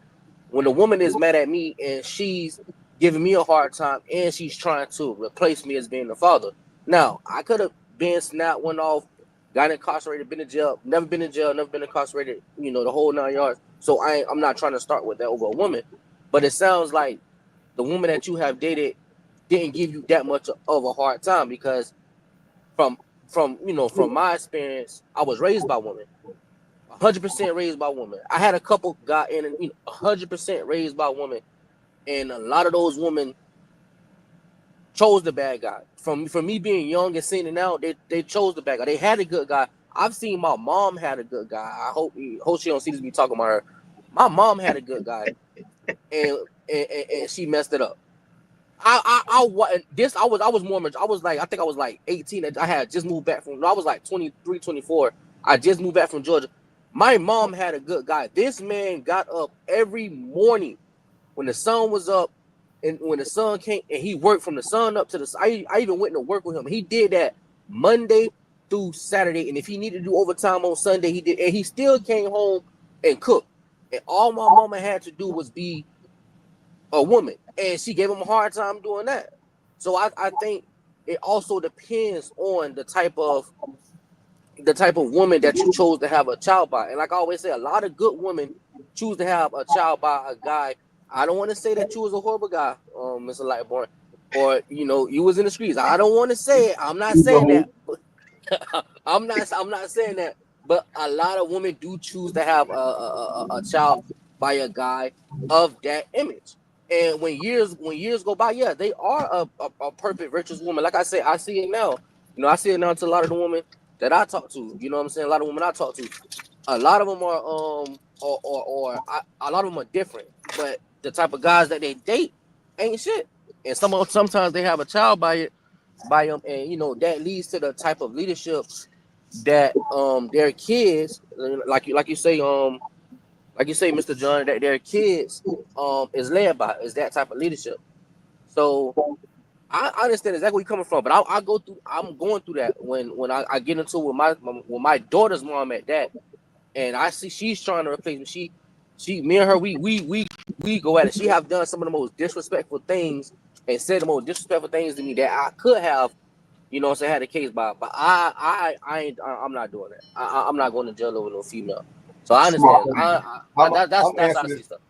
when a woman is mad at me and she's giving me a hard time and she's trying to replace me as being the father. Now, I could have been snapped, went off, got incarcerated, been in jail, never been incarcerated, the whole 9 yards. So I'm not trying to start with that over a woman. But it sounds like the woman that you have dated didn't give you that much of a hard time, because from my experience, I was raised by women. 100% raised by women. I had a couple got in and 100% raised by women. And a lot of those women chose the bad guy. From me being young and seeing it now, they chose the bad guy. They had a good guy. I've seen my mom had a good guy. I hope she don't see this me talking about her. My mom had a good guy, and she messed it up. I was more mature. I think I was like 18. I had just moved back I was like 23, 24. I just moved back from Georgia. My mom had a good guy. This man got up every morning when the sun was up, and when the sun came, and he worked from the sun up to the. I even went to work with him. He did that Monday through Saturday, and if he needed to do overtime on Sunday, he did. And he still came home and cooked. And all my mama had to do was be a woman. and she gave him a hard time doing that. So I think it also depends on the type of woman that you chose to have a child by. And like I always say, a lot of good women choose to have a child by a guy. I don't want to say that you was a horrible guy, Mr. Lightborn, or you was in the streets. I don't want to say it. I'm not saying that. I'm not saying that. But a lot of women do choose to have a child by a guy of that image. And when years go by, yeah, they are a perfect virtuous woman. Like I said, I see it now. I see it now to a lot of the women that I talk to. You know what I'm saying? A lot of women I talk to. A lot of them are a lot of them are different. But the type of guys that they date ain't shit. And sometimes they have a child by them, and that leads to the type of leadership that their kids, like you say, Mr. John, that their kids is led by, is that type of leadership. So I understand exactly where you're coming from, but I'm going through that when I get into it with my daughter's mom at that, and I see she's trying to replace me. Me and her, we go at it. She have done some of the most disrespectful things and said the most disrespectful things to me that I could have, had a case by. But I'm not doing that. I'm not going to jail over no female. So I Smart. understand. I'm That's how I answering see this. stuff.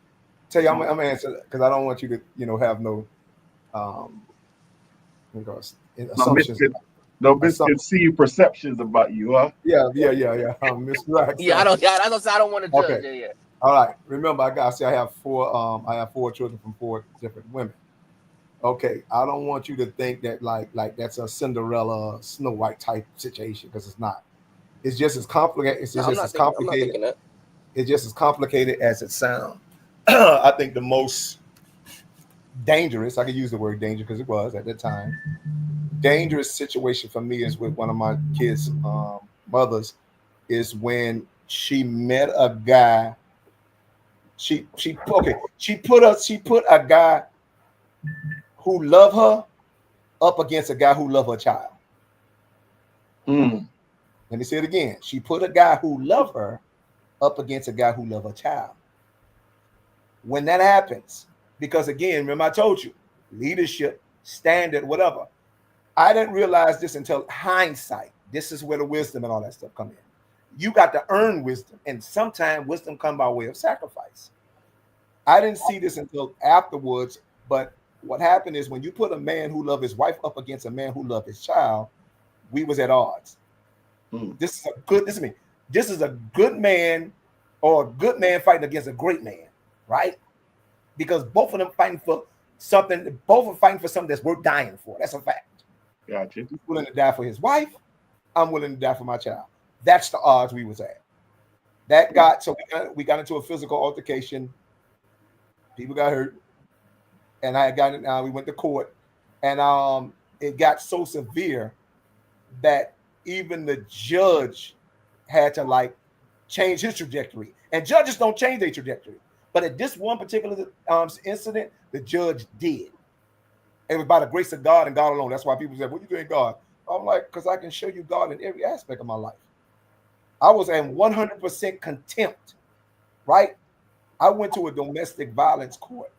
Tell you, I'm answering because I don't want you to have no um No, assumptions. no Assumptions. misconceived perceptions about you, huh? Yeah. Miscorrect. Yeah, I don't. Yeah, that's what I don't want to judge. Okay. Yeah, yeah. All right. Remember, I have four. I have four children from four different women. Okay. I don't want you to think that like that's a Cinderella Snow White type situation because it's not. It's just as complicated. It's No, just as I'm not complicated. thinking that. It's just as complicated as it sounds. I think the most dangerous. I could use the word danger because it was at the time. Dangerous situation for me is with one of my kids' mothers. Is when she met a guy. She put a guy who loved her up against a guy who loved her child. Mm. Let me say it again. She put a guy who loved her up against a guy who loved her child. When that happens, because again, remember I told you, leadership, standard, whatever. I didn't realize this until hindsight. This is where the wisdom and all that stuff come in. You got to earn wisdom, and sometimes wisdom come by way of sacrifice. I didn't see this until afterwards, but what happened is when you put a man who loved his wife up against a man who loved his child, we was at odds. Mm. This is a good man or a good man fighting against a great man, right? Because both of them fighting for something, both are fighting for something that's worth dying for. That's a fact. Gotcha. He's willing to die for his wife. I'm willing to die for my child. That's the odds we was at. That got so we got into a physical altercation. People got hurt, and I got it. We went to court, and it got so severe that even the judge had to like change his trajectory. And judges don't change their trajectory, but at this one particular incident, the judge did. It was by the grace of God and God alone. That's why people say, "What you doing, God?" I'm like, because I can show you God in every aspect of my life. I was in 100% contempt, right? I went to a domestic violence court,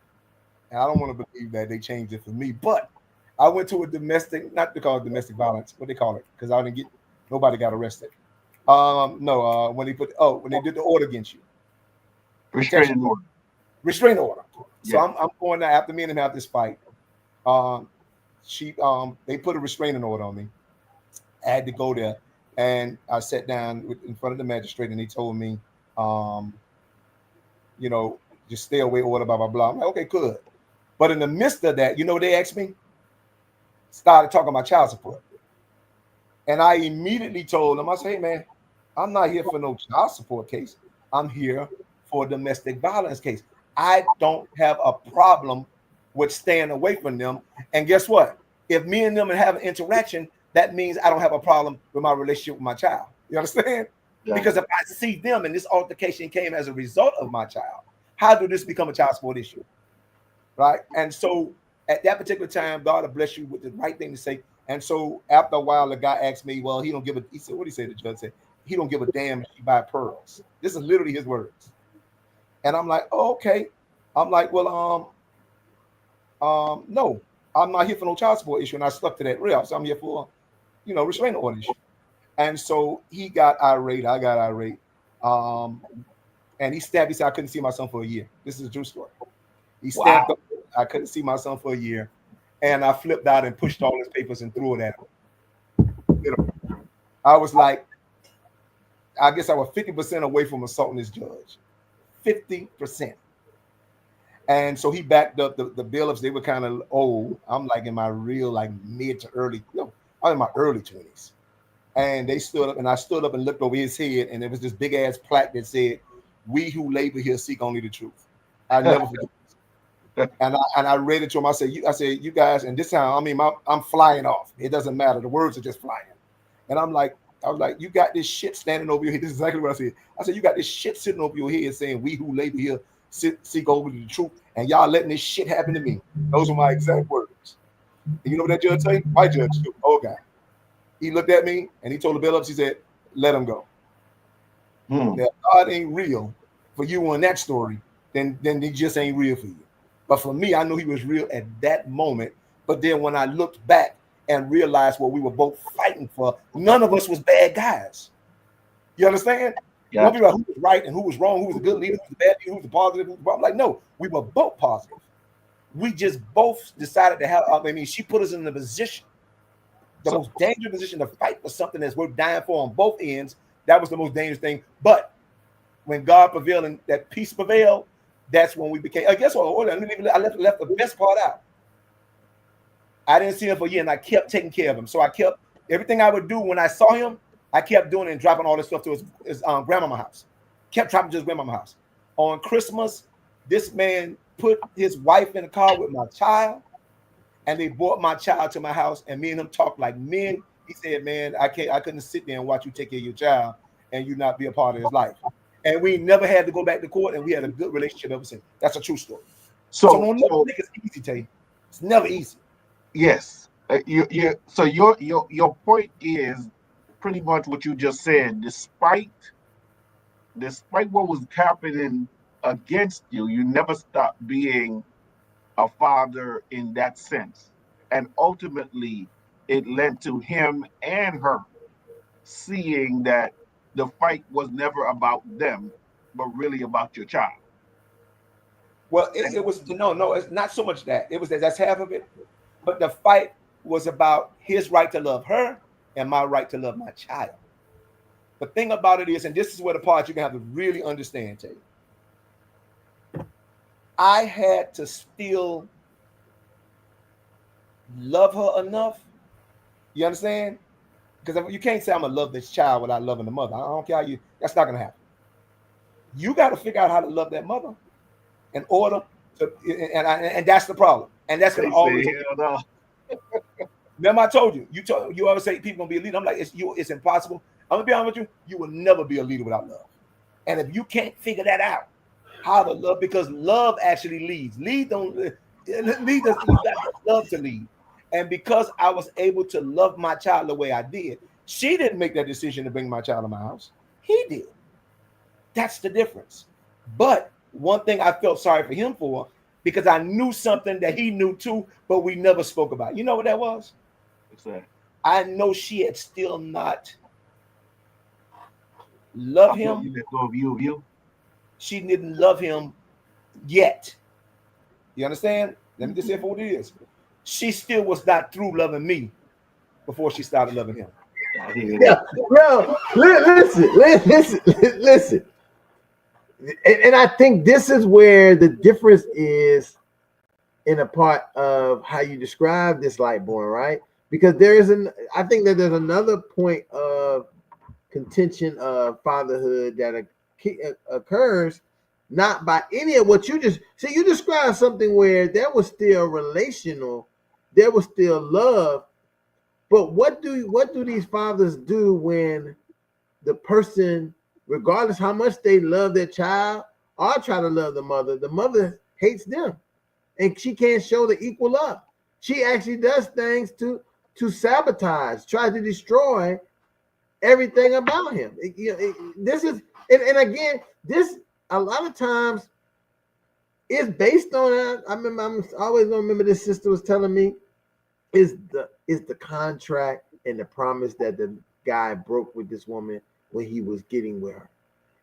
and I don't want to believe that they changed it for me, but I went to a domestic, not to call it domestic violence, what they call it, because I didn't get nobody got arrested. No, when they did the order against you, Restraining order. restraining order. So Yeah. I'm going to after me and him have this fight. They put a restraining order on me. I had to go there, and I sat down in front of the magistrate, and he told me, um, just stay away, order, blah blah blah. I'm like, okay, good. But in the midst of that, they asked me, started talking about child support, and I immediately told them, I said, hey man, I'm not here for no child support case. I'm here for a domestic violence case. I don't have a problem with staying away from them. And guess what? If me and them have an interaction, that means I don't have a problem with my relationship with my child. You understand? Yeah. Because if I see them and this altercation came as a result of my child, how do this become a child support issue? Right? And so at that particular time, God will bless you with the right thing to say. And so after a while, the guy asked me, well, he said, what did he say? The judge said, he don't give a damn if she buy pearls. This is literally his words. And I'm like, oh, okay. I'm like, well, No, I'm not here for no child support issue, and I stuck to that real. So I'm here for, restraining order issue. And so he got irate. I got irate. And he stabbed. He said, I couldn't see my son for a year. This is a true story. He stabbed Wow. up. I couldn't see my son for a year. And I flipped out and pushed all his papers and threw it at him. I was like, I guess I was 50% away from assaulting this judge. 50%. And so he backed up the bailiffs. They were kind of old. I'm like in my real, like mid to early, no, I'm in my early 20s. And they stood up, and I stood up and looked over his head, and there was this big ass plaque that said, "We who labor here seek only the truth." I never forget this. And I read it to him. I said, you guys, and this time, I mean, I'm flying off. It doesn't matter. The words are just flying. And I was like, you got this shit standing over your head. This is exactly what I said. I said, you got this shit sitting over your head saying, "We who labor here seek only the truth," and y'all letting this shit happen to me. Those are my exact words. And you know what that judge say? My judge, old guy. He looked at me and he told the bailiffs, he said, "Let him go." Now, if God ain't real for you on that story, then he just ain't real for you. But for me, I knew he was real at that moment. But then when I looked back and realized what we were both fighting for, none of us was bad guys. You understand? Yeah. Don't be about who was right and who was wrong, who was a good leader, who was a bad leader, who was a positive, who was wrong. Like, no, we were both positive. We just both decided to have, I mean, she put us in the position, the most dangerous position to fight for something that's worth dying for on both ends. That was the most dangerous thing. But when God prevailed and that peace prevailed, that's when we became. I guess what? I left the best part out. I didn't see him for a year, and I kept taking care of him. So I kept everything I would do when I saw him. I kept doing it and dropping all this stuff to his grandmama house. Kept dropping to his grandmama house. On Christmas, this man put his wife in the car with my child, and they brought my child to my house, and me and him talked like men. He said, "Man, I couldn't sit there and watch you take care of your child and you not be a part of his life." And we never had to go back to court, and we had a good relationship ever since. That's a true story. So don't never think it's easy, Tay. It's never easy. Yes. So your point is pretty much what you just said. Despite what was happening against you, you never stopped being a father in that sense. And ultimately, it led to him and her seeing that the fight was never about them, but really about your child. Well, it was no, it's not so much that. It was that's half of it. But the fight was about his right to love her and my right to love my child. The thing about it is, and this is where the part you're gonna have to really understand, Tay. I had to still love her enough. You understand? Because you can't say I'm gonna love this child without loving the mother. I don't care how you. That's not gonna happen. You got to figure out how to love that mother in order to, and that's the problem. And that's gonna always. No. Remember, I told you. You always say people gonna be a leader. I'm like, it's impossible. I'm gonna be honest with you. You will never be a leader without love. And if you can't figure that out, how to love, because love actually leads. Lead does. You got love to lead. And because I was able to love my child the way I did, she didn't make that decision to bring my child to my house. He did. That's the difference. But one thing I felt sorry for him for, because I knew something that he knew too, but we never spoke about. You know what that was? What's that? I know she had still not loved him. You let go of you. She didn't love him yet. You understand? Let me just say it for what it is. She still was not through loving me before she started loving him. Yeah, bro, listen. And I think this is where the difference is in a part of how you describe this light born, right? Because I think that there's another point of contention of fatherhood that occurs not by any of what you just see. You described something where there was still relational, there was still love, but what do these fathers do when the person, regardless how much they love their child or try to love the mother hates them, and she can't show the equal love. She actually does things to sabotage, try to destroy everything about him. This is, and again, this a lot of times it's based on. I remember. I'm always gonna remember. This sister was telling me is the contract and the promise that the guy broke with this woman when he was getting with her,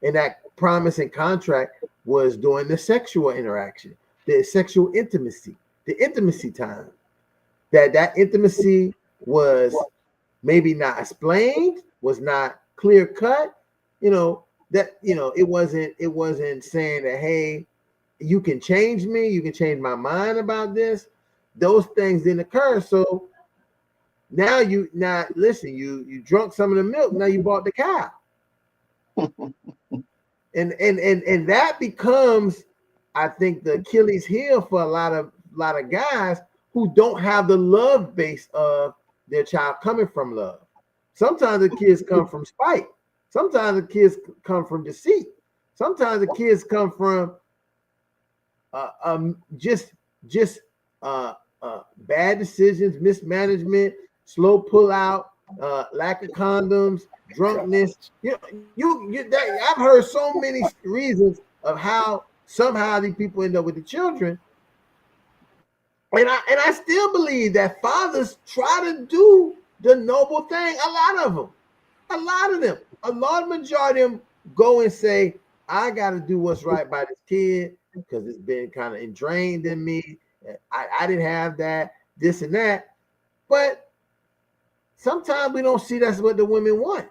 and that promise and contract was during the sexual interaction, the sexual intimacy, the intimacy time. That intimacy was maybe not explained, was not clear cut. It wasn't saying that, hey, you can change me, you can change my mind about this. Those things didn't occur. So now listen, you drunk some of the milk, now you bought the cow. and that becomes, I think, the Achilles heel for a lot of guys who don't have the love base of their child coming from love. Sometimes the kids come from spite. Sometimes the kids come from deceit. Sometimes the kids come from just bad decisions, mismanagement, slow pull out, lack of condoms, drunkenness. I've heard so many reasons of how somehow these people end up with the children. And I still believe that fathers try to do the noble thing. A lot of them, a large majority of them go and say, I got to do what's right by this kid because it's been kind of ingrained in me. I didn't have that, this and that. But sometimes we don't see that's what the women want.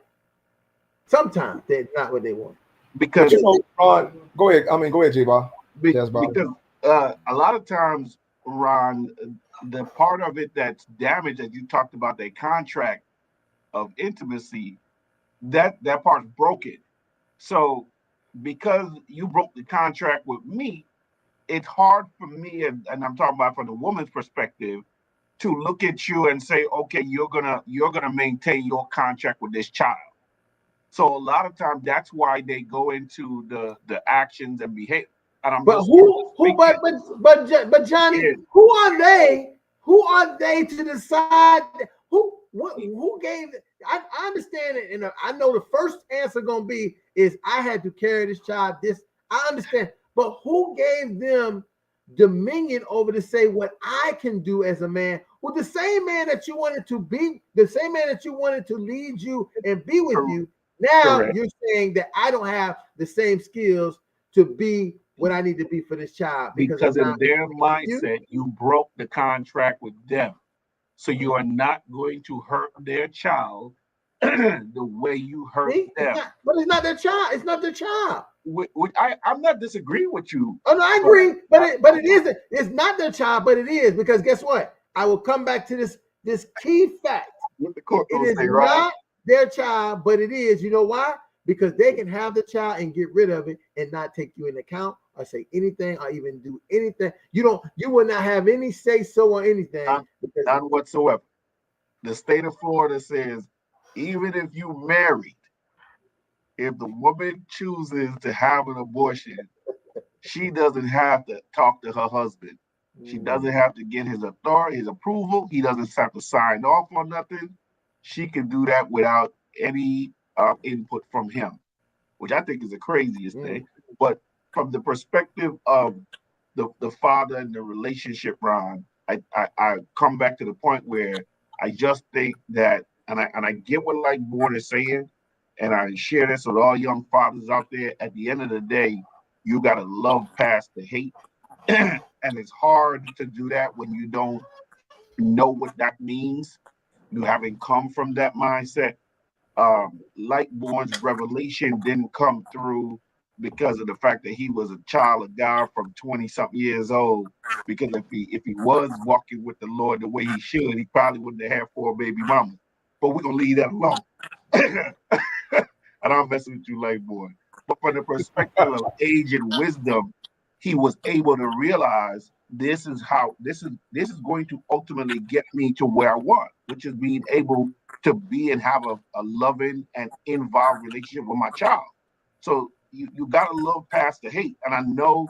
Sometimes that's not what they want. Because Ron, go ahead. Go ahead, J-Ball. because a lot of times, Ron, the part of it that's damaged, as you talked about, that contract of intimacy, that part's broken. So because you broke the contract with me, it's hard for me, and I'm talking about from the woman's perspective, to look at you and say, okay, you're gonna maintain your contract with this child. So a lot of times that's why they go into the actions and behavior. And I'm But just but Johnny, yeah. who are they? Who are they to decide who gave? I understand it, and I know the first answer gonna be is I had to carry this child. This I understand, but who gave them dominion over to say what I can do as a man? Well, the same man that you wanted to be, the same man that you wanted to lead you and be with you. Now Correct. you're saying that I don't have the same skills to be what I need to be for this child Because I'm in not their you. mindset, you broke the contract with them. So you are not going to hurt their child the way you hurt See? them. But it's not their child. It's not their child. I'm not disagreeing with you. Oh no, I agree, but it isn't. It's not their child, but it is because guess what? I will come back to this key fact. What the court It gonna is say, Ron? not their child, but it is. You know why? Because they can have the child and get rid of it and not take you into account or say anything or even do anything. You will not have any say so or anything. None whatsoever. The state of Florida says even if you married, if the woman chooses to have an abortion, she doesn't have to talk to her husband. She doesn't have to get his authority, his approval. He doesn't have to sign off on nothing. She can do that without any input from him, which I think is the craziest thing. But from the perspective of the father and the relationship, Ron, I come back to the point where I just think that, and I get what Lightborn is saying, and I share this with all young fathers out there. At the end of the day, you got to love past the hate. And it's hard to do that when you don't know what that means. You haven't come from that mindset. Lightborn's revelation didn't come through because of the fact that he was a child of God from 20 something years old. Because if he was walking with the Lord the way he should, he probably wouldn't have had 4 baby mamas. But we're gonna leave that alone. And I'm messing with you, Lightborn. But from the perspective of age and wisdom, he was able to realize this is going to ultimately get me to where I want, which is being able to be and have a loving and involved relationship with my child. So you gotta love past the hate. And I know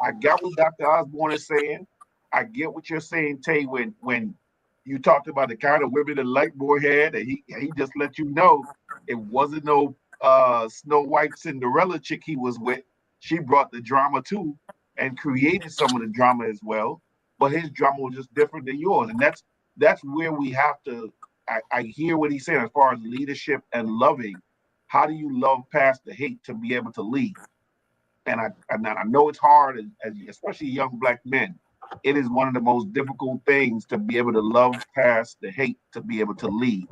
I got what Dr. Osborne is saying. I get what you're saying, Tay, when you talked about the kind of women that Lightborn had, and he just let you know it wasn't no Snow White Cinderella chick he was with. She brought the drama too. and created some of the drama as well, but his drama was just different than yours. And that's where we have to I hear what he's saying as far as leadership and loving. How do you love past the hate to be able to lead? And I know it's hard, as especially young black men. It is one of the most difficult things to be able to love past the hate to be able to lead.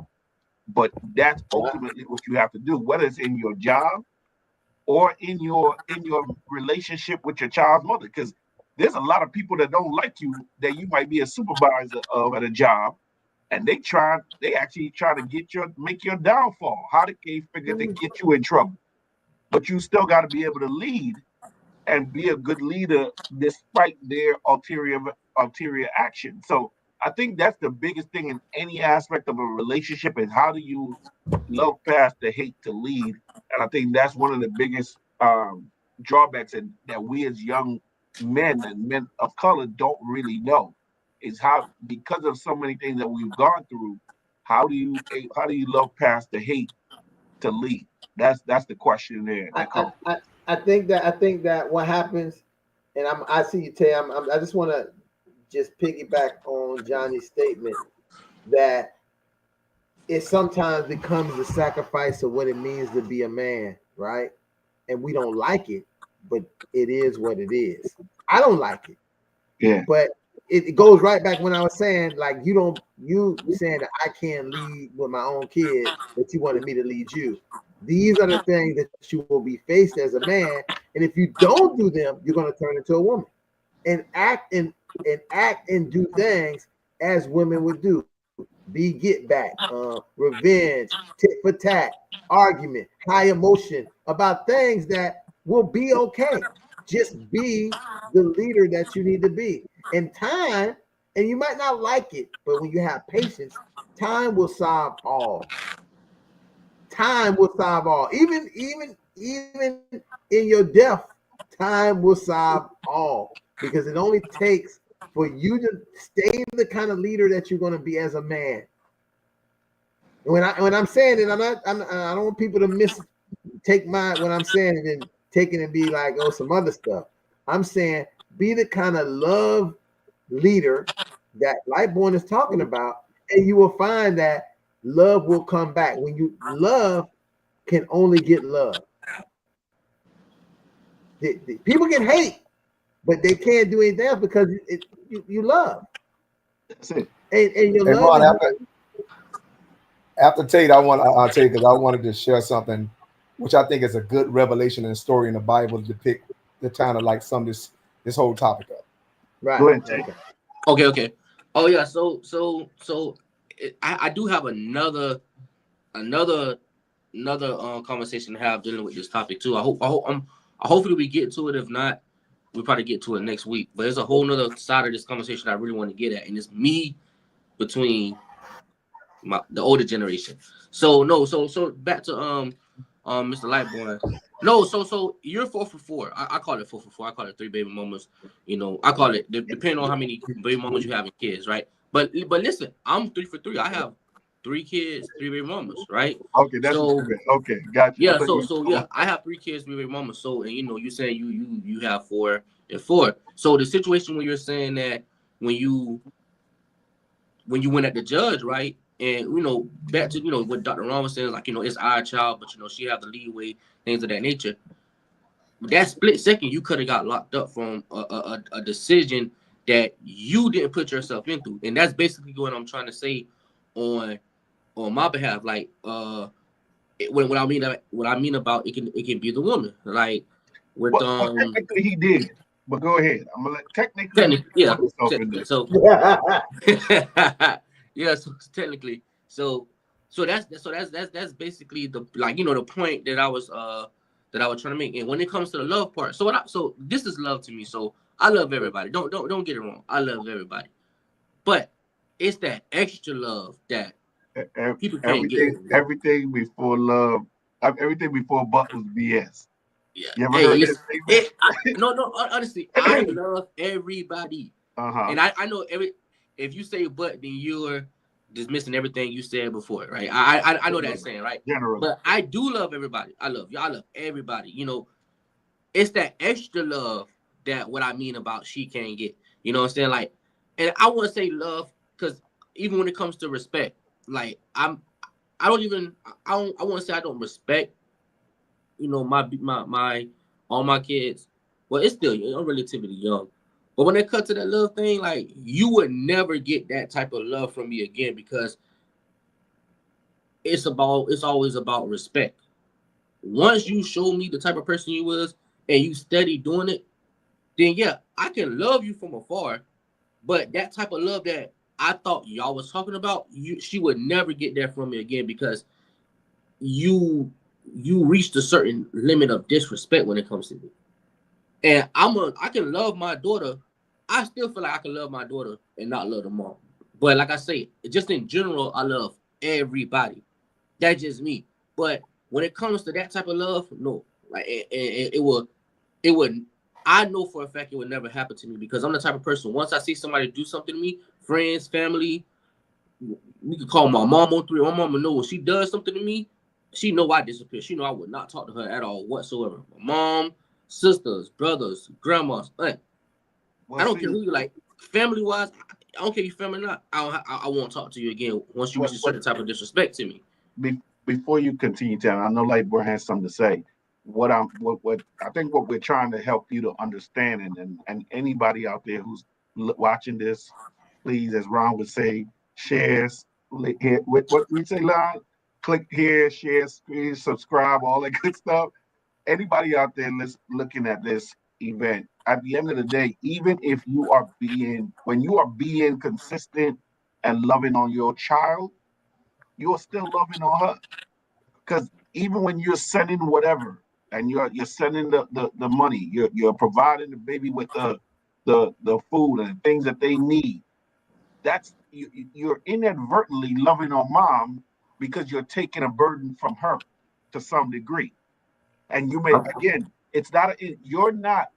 But that's ultimately what you have to do, whether it's in your job or in your relationship with your child's mother. Because there's a lot of people that don't like you that you might be a supervisor of at a job, and they actually try to make your downfall. How did they figure to get you in trouble? But you still got to be able to lead and be a good leader despite their ulterior action. So I think that's the biggest thing in any aspect of a relationship is how do you love past the hate to lead? And I think that's one of the biggest drawbacks that we as young men and men of color don't really know is how, because of so many things that we've gone through, how do you love past the hate to lead? That's the question there. I think that what happens, and I see you, Tay. I just want to just piggyback on Johnny's statement that it sometimes becomes the sacrifice of what it means to be a man, right? And we don't like it, but it is what it is. I don't like it. Yeah. But it goes right back when I was saying, like, you saying that I can't lead with my own kid, but you wanted me to lead you. These are the things that you will be faced as a man, and if you don't do them, you're going to turn into a woman and act and do things as women would do. Be get back, revenge, tit for tat, argument, high emotion about things that will be okay. Just be the leader that you need to be. And time, and you might not like it, but when you have patience, time will solve all. Time will solve all. Even in your death, time will solve all. Because it only takes for you to stay the kind of leader that you're going to be as a man. When I'm saying it, I don't want people to take what I'm saying and take it and be like, oh, some other stuff. I'm saying be the kind of love leader that Lightborn is talking about, and you will find that love will come back. When you love can only get love. The people can hate, but they can't do anything else because you love. That's it. And your Hey, love Ron, after Tate, I'll tell you because I wanted to share something which I think is a good revelation and story in the Bible to depict the kind of like some this whole topic of. Right. Go ahead, Tate. Okay. Oh yeah. So I do have another conversation to have dealing with this topic too. Hopefully we get to it. If not, we'll probably get to it next week. But there's a whole nother side of this conversation I really want to get at, and it's me between the older generation. So back to Mr. Lightborn. No, so you're 4 for 4. I call it 4 for 4. I call it 3 baby mamas. You know, I call it depending on how many baby mamas you have and kids, right? But listen, I'm 3 for 3. I have 3 kids, 3 baby mamas, right? Okay, that's okay. Got you. Yeah, so I have 3 kids, 3 baby mamas. So, and you know, you're saying you have 4 and 4. So the situation when you're saying that when you went at the judge, right? And you know, back to what Dr. Ron was saying, like it's our child, but she have the leeway, things of that nature. That split second, you could have got locked up from a decision that you didn't put yourself into, and that's basically what I'm trying to say on my behalf. Like, what I mean about it can be the woman, like with well, technically he did. But go ahead. I'm gonna let technically yeah. technically. So yeah, so technically, so that's basically the the point that I was trying to make. And when it comes to the love part, so this is love to me. So I love everybody. Don't get it wrong. I love everybody, but it's that extra love that people can't get. Everything before love, everything before butt was BS. Yeah. You ever heard that statement? No. Honestly, I love everybody. Uh-huh. And I know if you say but, then you're dismissing everything you said before, right? I know that saying, right? Generally. But I do love everybody. I love everybody. It's that extra love that what I mean about she can't get. You know what I'm saying? Like, and I want to say love because even when it comes to respect, like I want to say I don't respect, you know, my all my kids. Well, it's still I'm relatively young, but when it comes to that love thing, like you would never get that type of love from me again because it's always about respect. Once you show me the type of person you was and you steady doing it, then yeah, I can love you from afar. But that type of love that I thought y'all was talking about, she would never get that from me again because you reached a certain limit of disrespect when it comes to me. And I can love my daughter. I still feel like I can love my daughter and not love the mom. But like I say, just in general, I love everybody. That's just me. But when it comes to that type of love, no. Like it would. I know for a fact it would never happen to me because I'm the type of person. Once I see somebody do something to me, friends, family, we could call my mom on 3. My mama know when she does something to me, she know I disappear. She know I would not talk to her at all whatsoever. My mom, sisters, brothers, grandmas, aunt. I don't care who you like. Family wise, I don't care if you family or not. I won't talk to you again once you reach a certain type of disrespect to me. Before you continue, Tan, I know Lightboy has something to say. What I think what we're trying to help you to understand, and anybody out there who's watching this, please, as Ron would say, shares. What we say, Lon? Click here, share, subscribe, all that good stuff. Anybody out there looking at this event, at the end of the day, even if when you are being consistent and loving on your child, you're still loving on her. Because even when you're sending whatever and you're sending the money, you're providing the baby with the food and things that they need, that's you're inadvertently loving on mom because you're taking a burden from her to some degree. And you may, again, you're not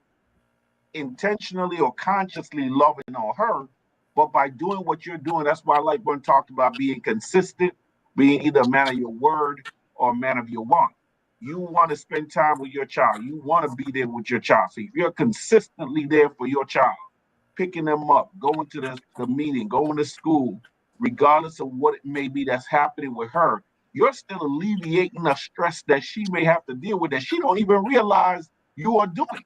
intentionally or consciously loving on her, but by doing what you're doing, that's why Lightburn talked about being consistent, being either a man of your word or a man of your want. You want to spend time with your child. You want to be there with your child. So if you're consistently there for your child, picking them up, going to the meeting, going to school, regardless of what it may be that's happening with her, you're still alleviating the stress that she may have to deal with that she don't even realize you are doing.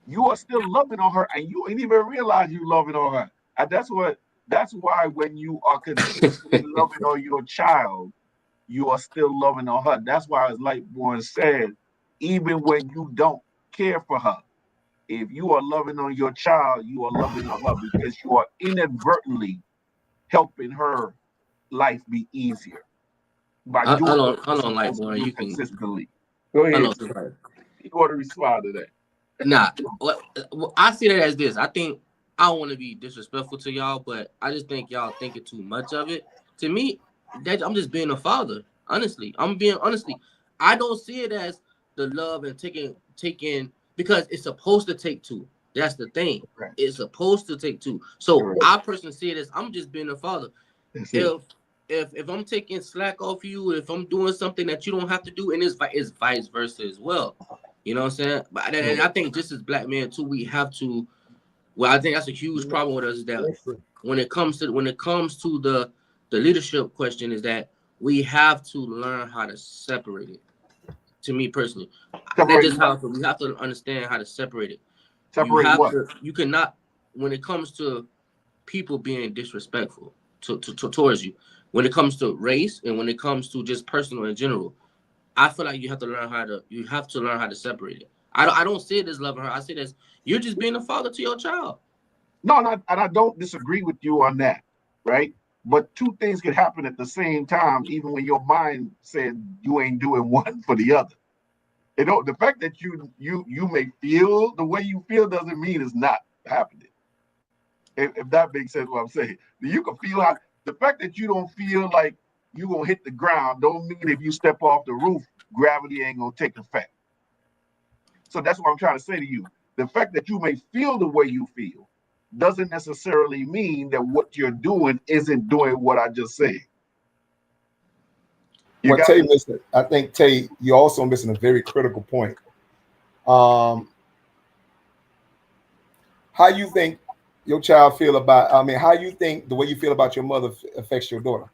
You are still loving on her, and you ain't even realize you loving on her. And that's why when you are consistently loving on your child, you are still loving on her. That's why, as Lightborn said, even when you don't care for her, if you are loving on your child, you are loving on her because you are inadvertently helping her life be easier by doing what you're supposed to do consistently. Go ahead. You want to respond to that? Nah, I see that as this. I think I don't want to be disrespectful to y'all, but I just think y'all thinking too much of it. To me, I'm just being a father. Honestly, I don't see it as the love and taking because it's supposed to take two. That's the thing. Right. It's supposed to take two. So Right. I personally see it as I'm just being a father. If I'm taking slack off you, if I'm doing something that you don't have to do, and it's vice versa as well. You know what I'm saying? But and I think just as black men too, we have to. Well, I think that's a huge problem with us is that when it comes to the leadership question is that we have to learn how to separate it. To me personally, that's just how we have to understand how to separate it. You cannot when it comes to people being disrespectful towards you. When it comes to race and when it comes to just personal in general, I feel like you have to learn how to separate it. I don't see it as loving her. I see it as you're just being a father to your child. No, and I don't disagree with you on that, right? But two things can happen at the same time, even when your mind said you ain't doing one for the other. You know, the fact that you may feel the way you feel doesn't mean it's not happening. If that makes sense, what I'm saying, you can feel how the fact that you don't feel like you're gonna hit the ground don't mean if you step off the roof, gravity ain't gonna take effect. So that's what I'm trying to say to you. The fact that you may feel the way you feel doesn't necessarily mean that what you're doing isn't doing what I just said. What Tay missed, I think,,,, you're also missing a very critical point. how you think your child feel about? I mean, how you think the way you feel about your mother affects your daughter?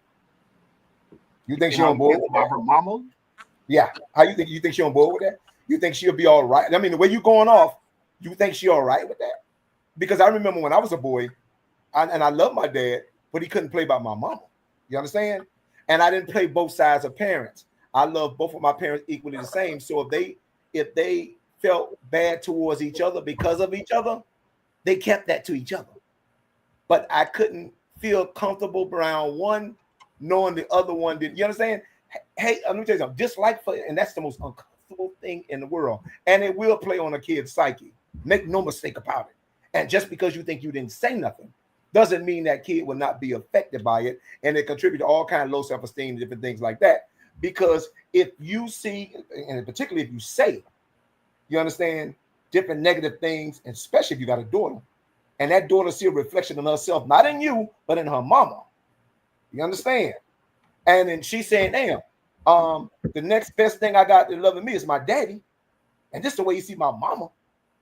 You think And she how on you board feel with about that? her mama? Yeah. How you think? You think she on board with that? You think she'll be all right? I mean, the way you going off, you think she all right with that? Because I remember when I was a boy, and I love my dad, but he couldn't play by my mama. You understand? And I didn't play both sides of parents. I love both of my parents equally the same. So if they felt bad towards each other because of each other, they kept that to each other. But I couldn't feel comfortable around one, knowing the other one did. You understand? Hey, let me tell you something. Dislike for, and that's the most uncomfortable thing in the world, and it will play on a kid's psyche. Make no mistake about it. And just because you think you didn't say nothing doesn't mean that kid will not be affected by it, and it contribute to all kind of low self-esteem and different things like that. Because if you see, and particularly if you say, you understand, different negative things, and especially if you got a daughter, and that daughter see a reflection of herself, not in you, but in her mama. You understand? And then she's saying, damn, the next best thing I got to loving me is my daddy. And this is the way you see my mama.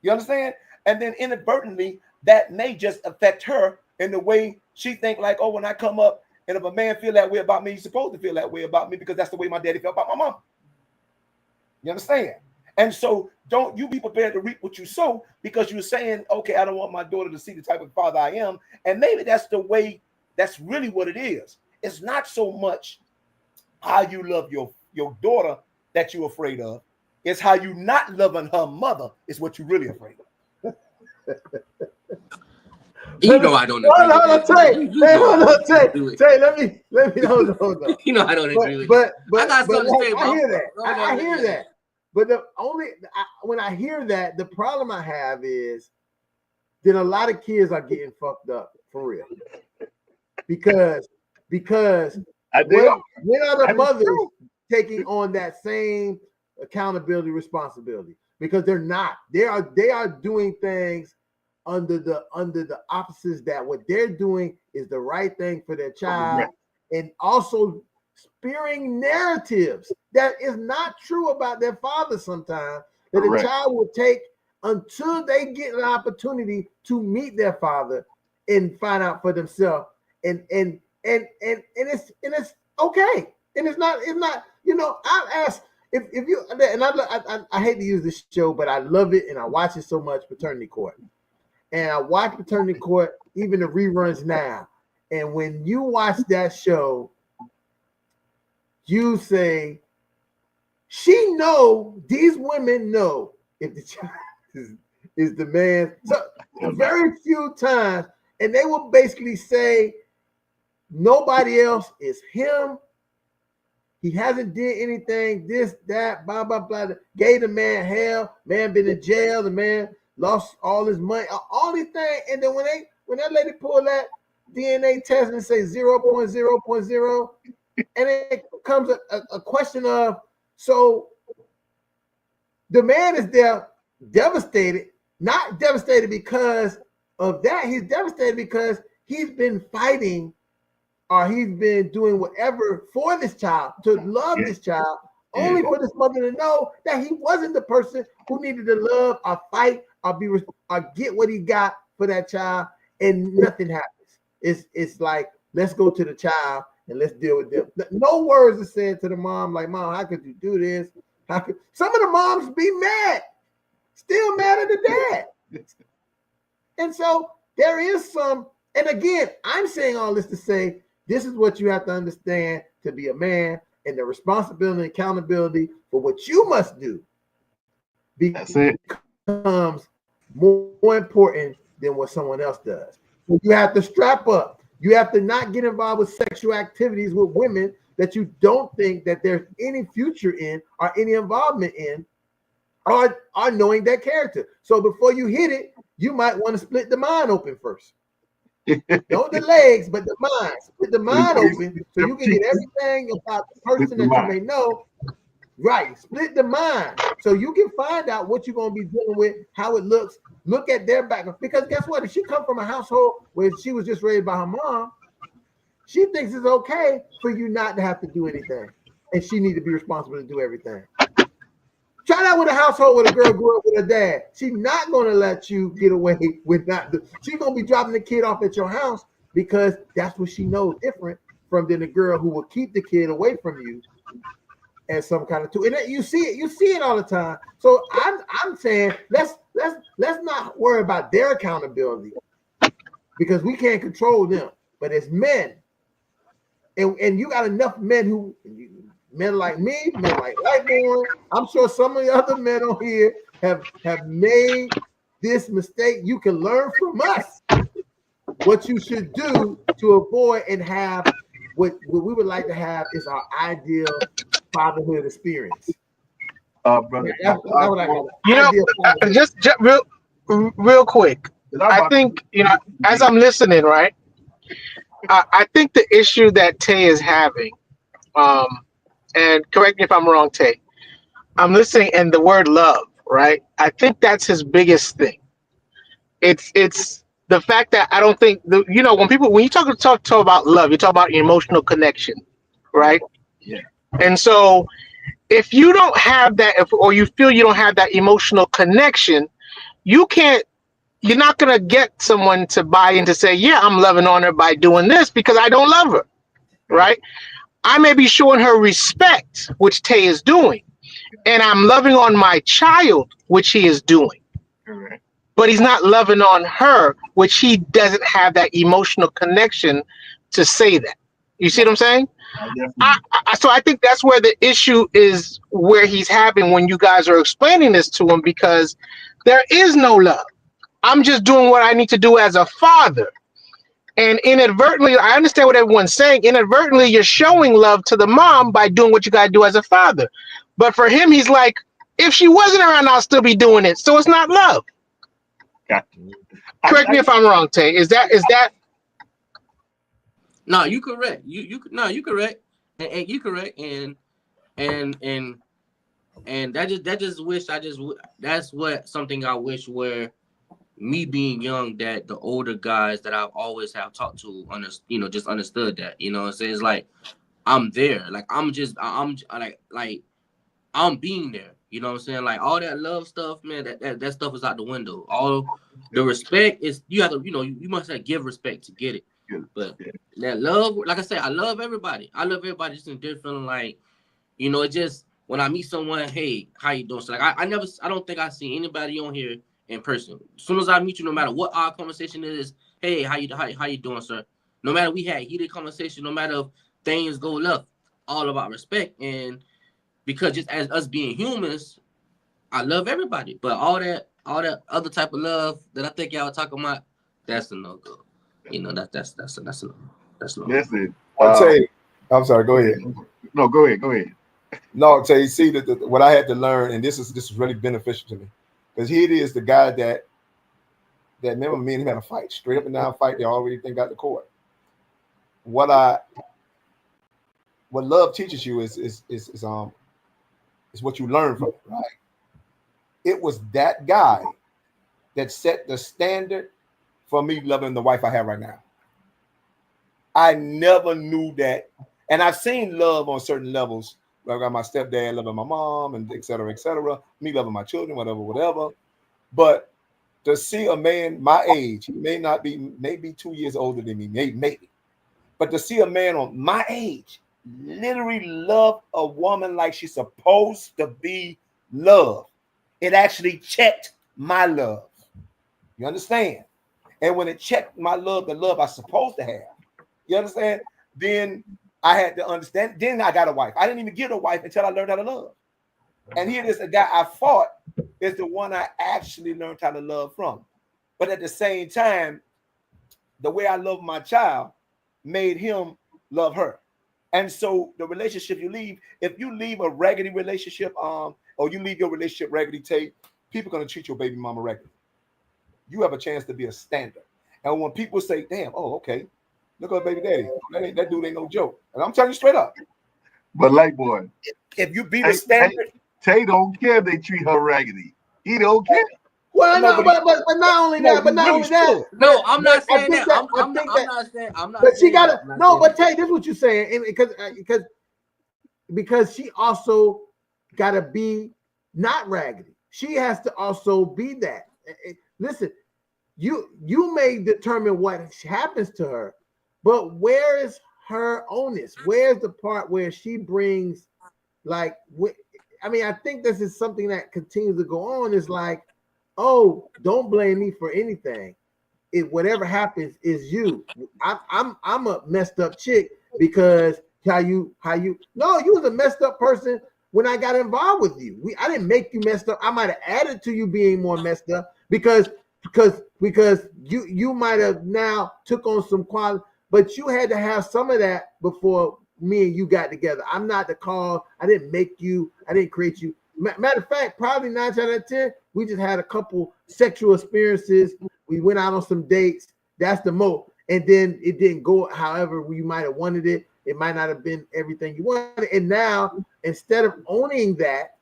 You understand? And then inadvertently, that may just affect her in the way she think like, oh, when I come up, and if a man feel that way about me, he's supposed to feel that way about me because that's the way my daddy felt about my mama. You understand? And so don't you be prepared to reap what you sow, because you're saying, okay, I don't want my daughter to see the type of father I am. And maybe that's the way, that's really what it is. It's not so much how you love your daughter that you're afraid of. It's how you not loving her mother is what you're really afraid of. You know I don't agree Hold with on, that. Tay. You Hey, know I hold on, don't Tay. agree with Tay, let me hold on. You know I don't But agree with but that. but I got but something to like, say, I bro. hear that. Go on, I hear yeah. that. But the only when I hear that, the problem I have is that a lot of kids are getting fucked up for real. Because I when do. when are the That is mothers true. taking on that same accountability responsibility? Because they're not. They are doing things under the opposites that what they're doing is the right thing for their child, Correct. and also spearing narratives that is not true about their father sometimes, that a Correct. child will take until they get an opportunity to meet their father and find out for themselves. And it's okay. And it's not I've asked if you, and I hate to use this show, but I love it and I watch it so much, Paternity Court. And I watch Paternity Court, even the reruns now. And when you watch that show, you say, these women know if the child is the man. So very few times, and they will basically say, nobody else is him. He hasn't did anything, this, that, blah, blah, blah. Gave the man hell. Man been in jail. The man lost all his money. All these things. And then when that lady pulled that DNA test and say 0.0.0, and it comes a question of, so the man is there devastated, not devastated because of that. He's devastated because he's been fighting, or he's been doing whatever for this child, to love this child, only for this mother to know that he wasn't the person who needed to love or fight or get what he got for that child, and nothing happens. It's like, let's go to the child and let's deal with them. No words are said to the mom like, Mom, how could you do this? How could some of the moms be mad, still mad at the dad? And so there is some, and again, I'm saying all this to say, this is what you have to understand to be a man, and the responsibility and accountability for what you must do That's it. becomes more important than what someone else does. So you have to strap up. You have to not get involved with sexual activities with women that you don't think that there's any future in or any involvement in, or knowing that character. So before you hit it, you might want to split the mind open first. Don't the legs, but the mind. Split the mind open so you can get everything about the person that you may know. Right. Split the mind so you can find out what you're going to be dealing with, how it looks. Look at their background. Because guess what? If she come from a household where she was just raised by her mom, she thinks it's okay for you not to have to do anything. And she need to be responsible to do everything. Try that with a household where the girl grew up with her dad. She's not going to let you get away with not. She's going to be dropping the kid off at your house because that's what she knows different from than the girl who will keep the kid away from you as some kind of tool. And you see it all the time. So I'm saying let's not worry about their accountability because we can't control them. But as men, and you got enough men like me, men like Lightborn. I'm sure some of the other men on here have made this mistake. You can learn from us what you should do to avoid and have what we would like to have is our ideal fatherhood experience. Brother, That's what I got. You know, just real quick. I think, you know, as I'm listening, right, I think the issue that Tay is having, and correct me if I'm wrong, Tay, I'm listening, and the word love, right? I think that's his biggest thing. It's the fact that I don't think you know, when you talk about love, you talk about emotional connection, right? Yeah. And so if you don't have that, or you feel you don't have that emotional connection, you're not gonna get someone to buy in to say, yeah, I'm loving on her by doing this because I don't love her, right? I may be showing her respect, which Tay is doing, and I'm loving on my child, which he is doing. Correct. But he's not loving on her, which he doesn't have that emotional connection to say that. You see what I'm saying? So I think that's where the issue is, where he's having when you guys are explaining this to him, because there is no love. I'm just doing what I need to do as a father. And inadvertently, I understand what everyone's saying. Inadvertently, you're showing love to the mom by doing what you got to do as a father. But for him, he's like, if she wasn't around, I'll still be doing it. So it's not love. Correct me if I'm wrong, Tay. Is that? No, you correct. You correct, and you correct, and that's what something I wish where me being young, that the older guys that I've always have talked to just understood that, you know what I'm saying? It's like I'm there, like I'm being there, you know what I'm saying? Like all that love stuff, man, that stuff is out the window. All the respect is, you have to, you must have give respect to get it. But that love, like I said, I love everybody. I love everybody just in different, like, it just, when I meet someone, hey, how you doing? So like I don't think I see anybody on here in person. As soon as I meet you, no matter what our conversation is, hey, how you doing, sir? No matter we had heated conversation, no matter if things go left, all about respect. And because just as us being humans, I love everybody. But all that other type of love that I think y'all talking about, that's a no-go. That's a no. Listen, I'll tell you. I'm sorry. Go ahead. No, go ahead. No, tell you, see that what I had to learn, and this is really beneficial to me, because here it is, the guy that remember me and him had a fight, straight up and down fight. They already got the court. What love teaches you is what you learn from it, right? It was that guy that set the standard for me loving the wife I have right now. I never knew that, and I've seen love on certain levels. I got my stepdad loving my mom, and et cetera, me loving my children, whatever. But to see a man my age, he may not be, maybe 2 years older than me, maybe. But to see a man on my age literally love a woman like she's supposed to be loved, it actually checked my love. You understand? And when it checked my love, the love I'm supposed to have, you understand? Then I had to understand. Then I got a wife. I didn't even get a wife until I learned how to love. And here it is, the guy I fought is the one I actually learned how to love from. But at the same time, the way I love my child made him love her. And so the relationship you leave, if you leave a raggedy relationship, or you leave your relationship raggedy, Tate, people are going to treat your baby mama raggedy. You have a chance to be a standard. And when people say, damn, oh, okay, look at baby daddy. That dude ain't no joke. And I'm telling you straight up. But like, boy, if you be the standard, Tay don't care if they treat her raggedy. He don't care. Well, no, but not only that, but not only that. No, I'm not saying that. I'm not saying. But she got to no. But Tay, this is what you're saying, because she also got to be not raggedy. She has to also be that. Listen, you may determine what happens to her, but where is her onus? Where's the part where she brings, like, I mean, I think this is something that continues to go on. Is like, oh, don't blame me for anything. Whatever happens is you. I'm a messed up chick because you no, you was a messed up person when I got involved with you. I didn't make you messed up. I might have added to you being more messed up because you might have now took on some quality, but you had to have some of that before me and you got together. I'm not the cause. I didn't make you. I didn't create you. Matter of fact, probably 9 out of 10, we just had a couple sexual experiences. We went out on some dates. That's the most. And then it didn't go however you might have wanted it. It might not have been everything you wanted. And now, instead of owning that,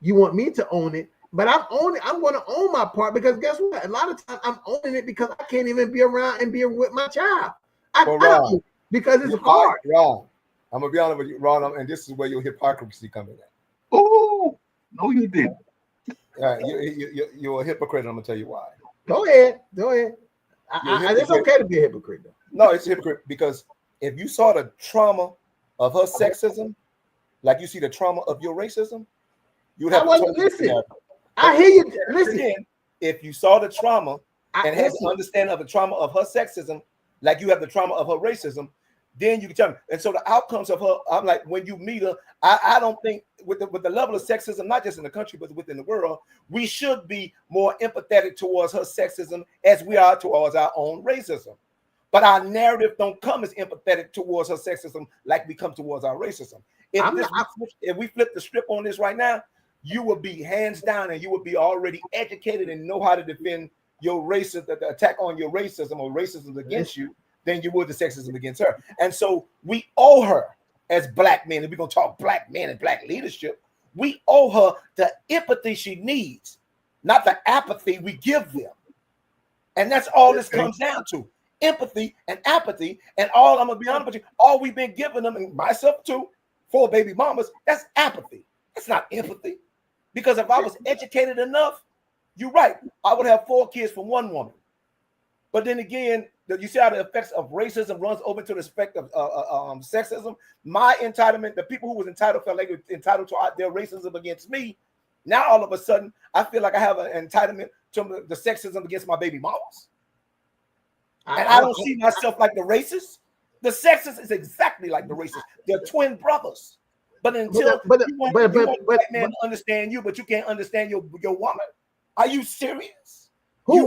you want me to own it. But I'm going to own my part, because guess what? A lot of times I'm owning it because I can't even be around and be with my child. I don't, because it's hard. Wrong. I'm going to be honest with you, Ron, and this is where your hypocrisy comes in. Oh, no, you didn't. You're a hypocrite. I'm going to tell you why. Go ahead. It's okay to be a hypocrite, though. No, it's a hypocrite because if you saw the trauma of her sexism, like you see the trauma of your racism, you would have to listen. I hear you. Listen. If you saw the trauma and had the understanding of the trauma of her sexism, like you have the trauma of her racism, then you can tell me. And so the outcomes of her, I'm like, when you meet her, I don't think with the level of sexism, not just in the country, but within the world, we should be more empathetic towards her sexism as we are towards our own racism. But our narrative don't come as empathetic towards her sexism like we come towards our racism. If we flip the script on this right now, you will be hands down and you will be already educated and know how to defend your racism, the attack on your racism or racism against you, than you would the sexism against her. And so we owe her as black men, and we're going to talk black men and black leadership, we owe her the empathy she needs, not the apathy we give them. And that's all this comes down to. Empathy and apathy. And all, I'm going to be honest with you, all we've been giving them, and myself too, 4 baby mamas, that's apathy. That's not empathy. Because if I was educated enough, you're right, I would have 4 kids from one woman. But then again, you see how the effects of racism runs over to the effect of sexism. My entitlement, the people who was entitled felt like they were entitled to their racism against me. Now all of a sudden, I feel like I have an entitlement to the sexism against my baby mamas. And I don't see myself like the racist. The sexist is exactly like the racist. They're twin brothers. But until you want a black man to understand you, but you can't understand your woman, are you serious? I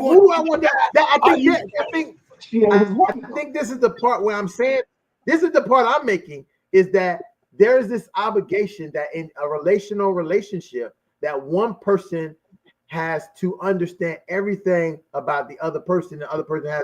think this is the part where I'm saying, this is the part I'm making, is that there is this obligation that in a relationship that one person has to understand everything about the other person. The other person has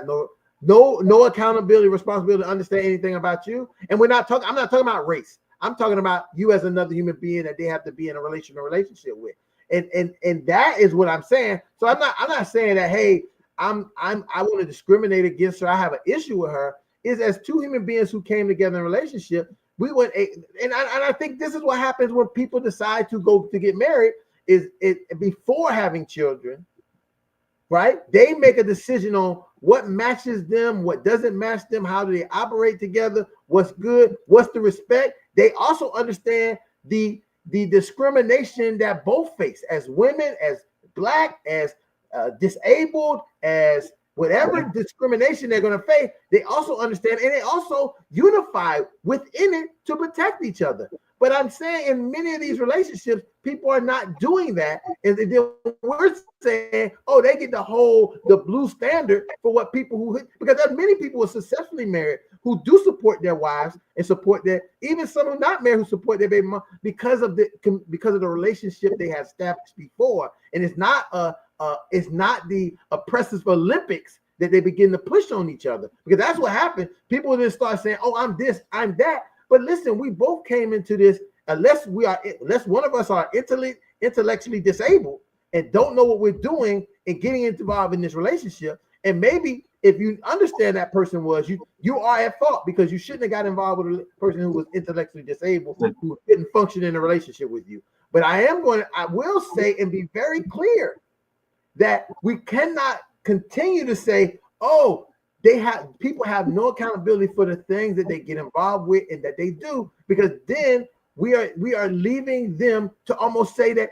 no accountability, responsibility to understand anything about you. And I'm not talking about race. I'm talking about you as another human being that they have to be in a relationship with. And that is what I'm saying. So I'm not saying that, hey, I want to discriminate against her. I have an issue with her. Is as 2 human beings who came together in a relationship, we went, and I think this is what happens when people decide to go to get married, is it before having children, right? They make a decision on what matches them, what doesn't match them, how do they operate together, what's good, what's the respect. They also understand the discrimination that both face, as women, as black, as disabled, as whatever discrimination they're going to face. They also understand, and they also unify within it to protect each other. But I'm saying in many of these relationships, people are not doing that. And then we're saying, oh, they get the blue standard for what people who, because there are many people who are successfully married who do support their wives and support even some who are not married who support their baby mom because of the relationship they have established before. And it's not the oppressive Olympics that they begin to push on each other, because that's what happened. People then start saying, oh, I'm this, I'm that. But listen, we both came into this, unless one of us are intellectually disabled and don't know what we're doing and getting involved in this relationship. And maybe if you understand that person was, you are at fault because you shouldn't have got involved with a person who was intellectually disabled, who didn't function in a relationship with you. But I will say and be very clear that we cannot continue to say, oh, people have no accountability for the things that they get involved with and that they do, because then we are leaving them to almost say that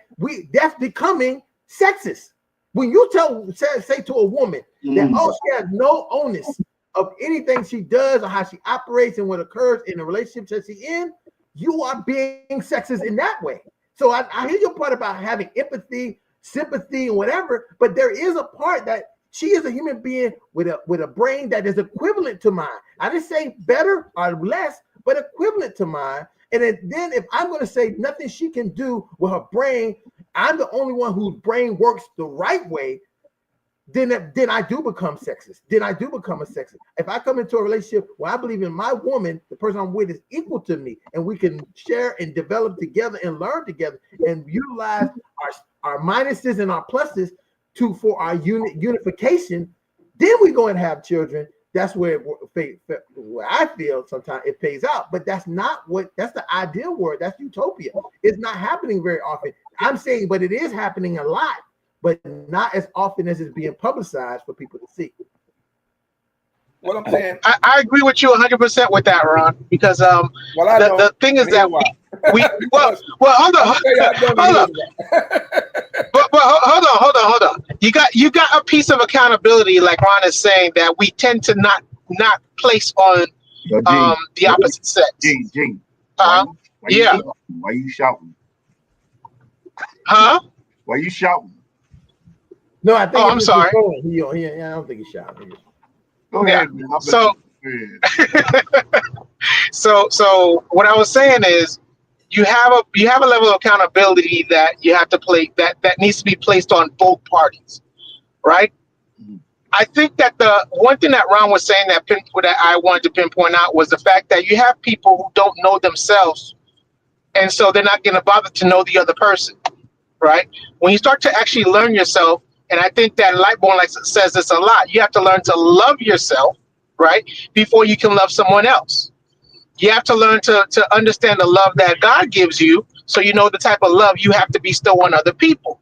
that's becoming sexist. When you say to a woman that she has no onus of anything she does or how she operates and what occurs in the relationship that she's in, you are being sexist in that way. So I hear your part about having empathy, sympathy, and whatever, but there is a part that she is a human being with a brain that is equivalent to mine. I didn't say better or less, but equivalent to mine. And then if I'm going to say nothing she can do with her brain, I'm the only one whose brain works the right way, then I do become sexist. Then I do become a sexist. If I come into a relationship where I believe in my woman, the person I'm with is equal to me, and we can share and develop together and learn together and utilize our minuses and our pluses for our unification, then we go and have children. That's where I feel sometimes it pays out, but that's the ideal word. That's utopia. It's not happening very often. I'm saying, but it is happening a lot, but not as often as it's being publicized for people to see. What I'm saying, I agree with you 100% with that, Ron, because the thing is that we well hold on. But hold on. You got a piece of accountability, like Ron is saying, that we tend to not place on the opposite sex. Gene, Why you shouting? Huh? Why you shouting? No, I think. Oh, I'm sorry. I don't think he's shouting. Go ahead. So what I was saying is, you have a level of accountability that you have to play that needs to be placed on both parties, right? Mm-hmm. I think that the one thing that Ron was saying that I wanted to pinpoint out was the fact that you have people who don't know themselves, and so they're not going to bother to know the other person, right? When you start to actually learn yourself, and I think that Lightborn says this a lot, you have to learn to love yourself, right, before you can love someone else. You have to learn to understand the love that God gives you, so you know the type of love you have to bestow on other people.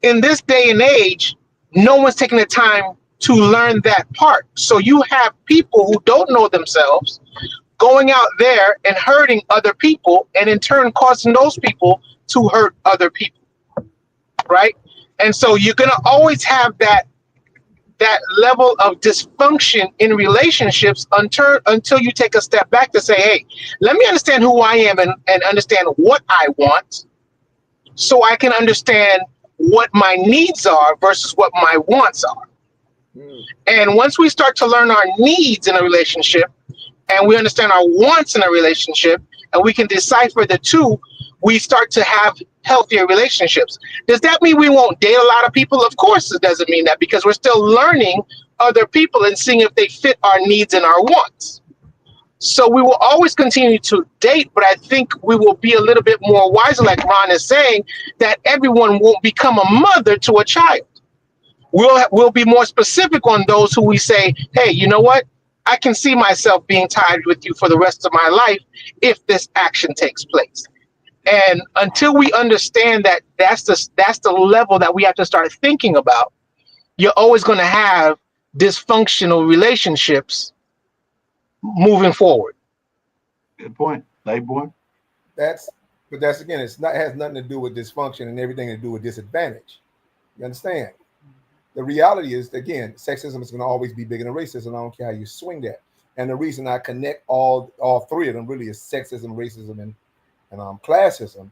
In this day and age, no one's taking the time to learn that part. So you have people who don't know themselves going out there and hurting other people, and in turn causing those people to hurt other people, right? And so you're going to always have that level of dysfunction in relationships until you take a step back to say, hey, let me understand who I am and understand what I want, so I can understand what my needs are versus what my wants are. And once we start to learn our needs in a relationship, and we understand our wants in a relationship, and we can decipher the two, we start to have healthier relationships. Does that mean we won't date a lot of people? Of course it doesn't mean that, because we're still learning other people and seeing if they fit our needs and our wants. So we will always continue to date, but I think we will be a little bit more wiser, like Ron is saying, that everyone won't become a mother to a child. We'll be more specific on those who we say, hey, you know what? I can see myself being tied with you for the rest of my life if this action takes place. And until we understand that that's the level that we have to start thinking about, you're always going to have dysfunctional relationships moving forward. Good point, Lightborn. That's again, it has nothing to do with dysfunction and everything to do with disadvantage. You understand? The reality is, again, sexism is going to always be bigger than racism. I don't care how you swing that. And the reason I connect all three of them really is sexism, racism, and classism,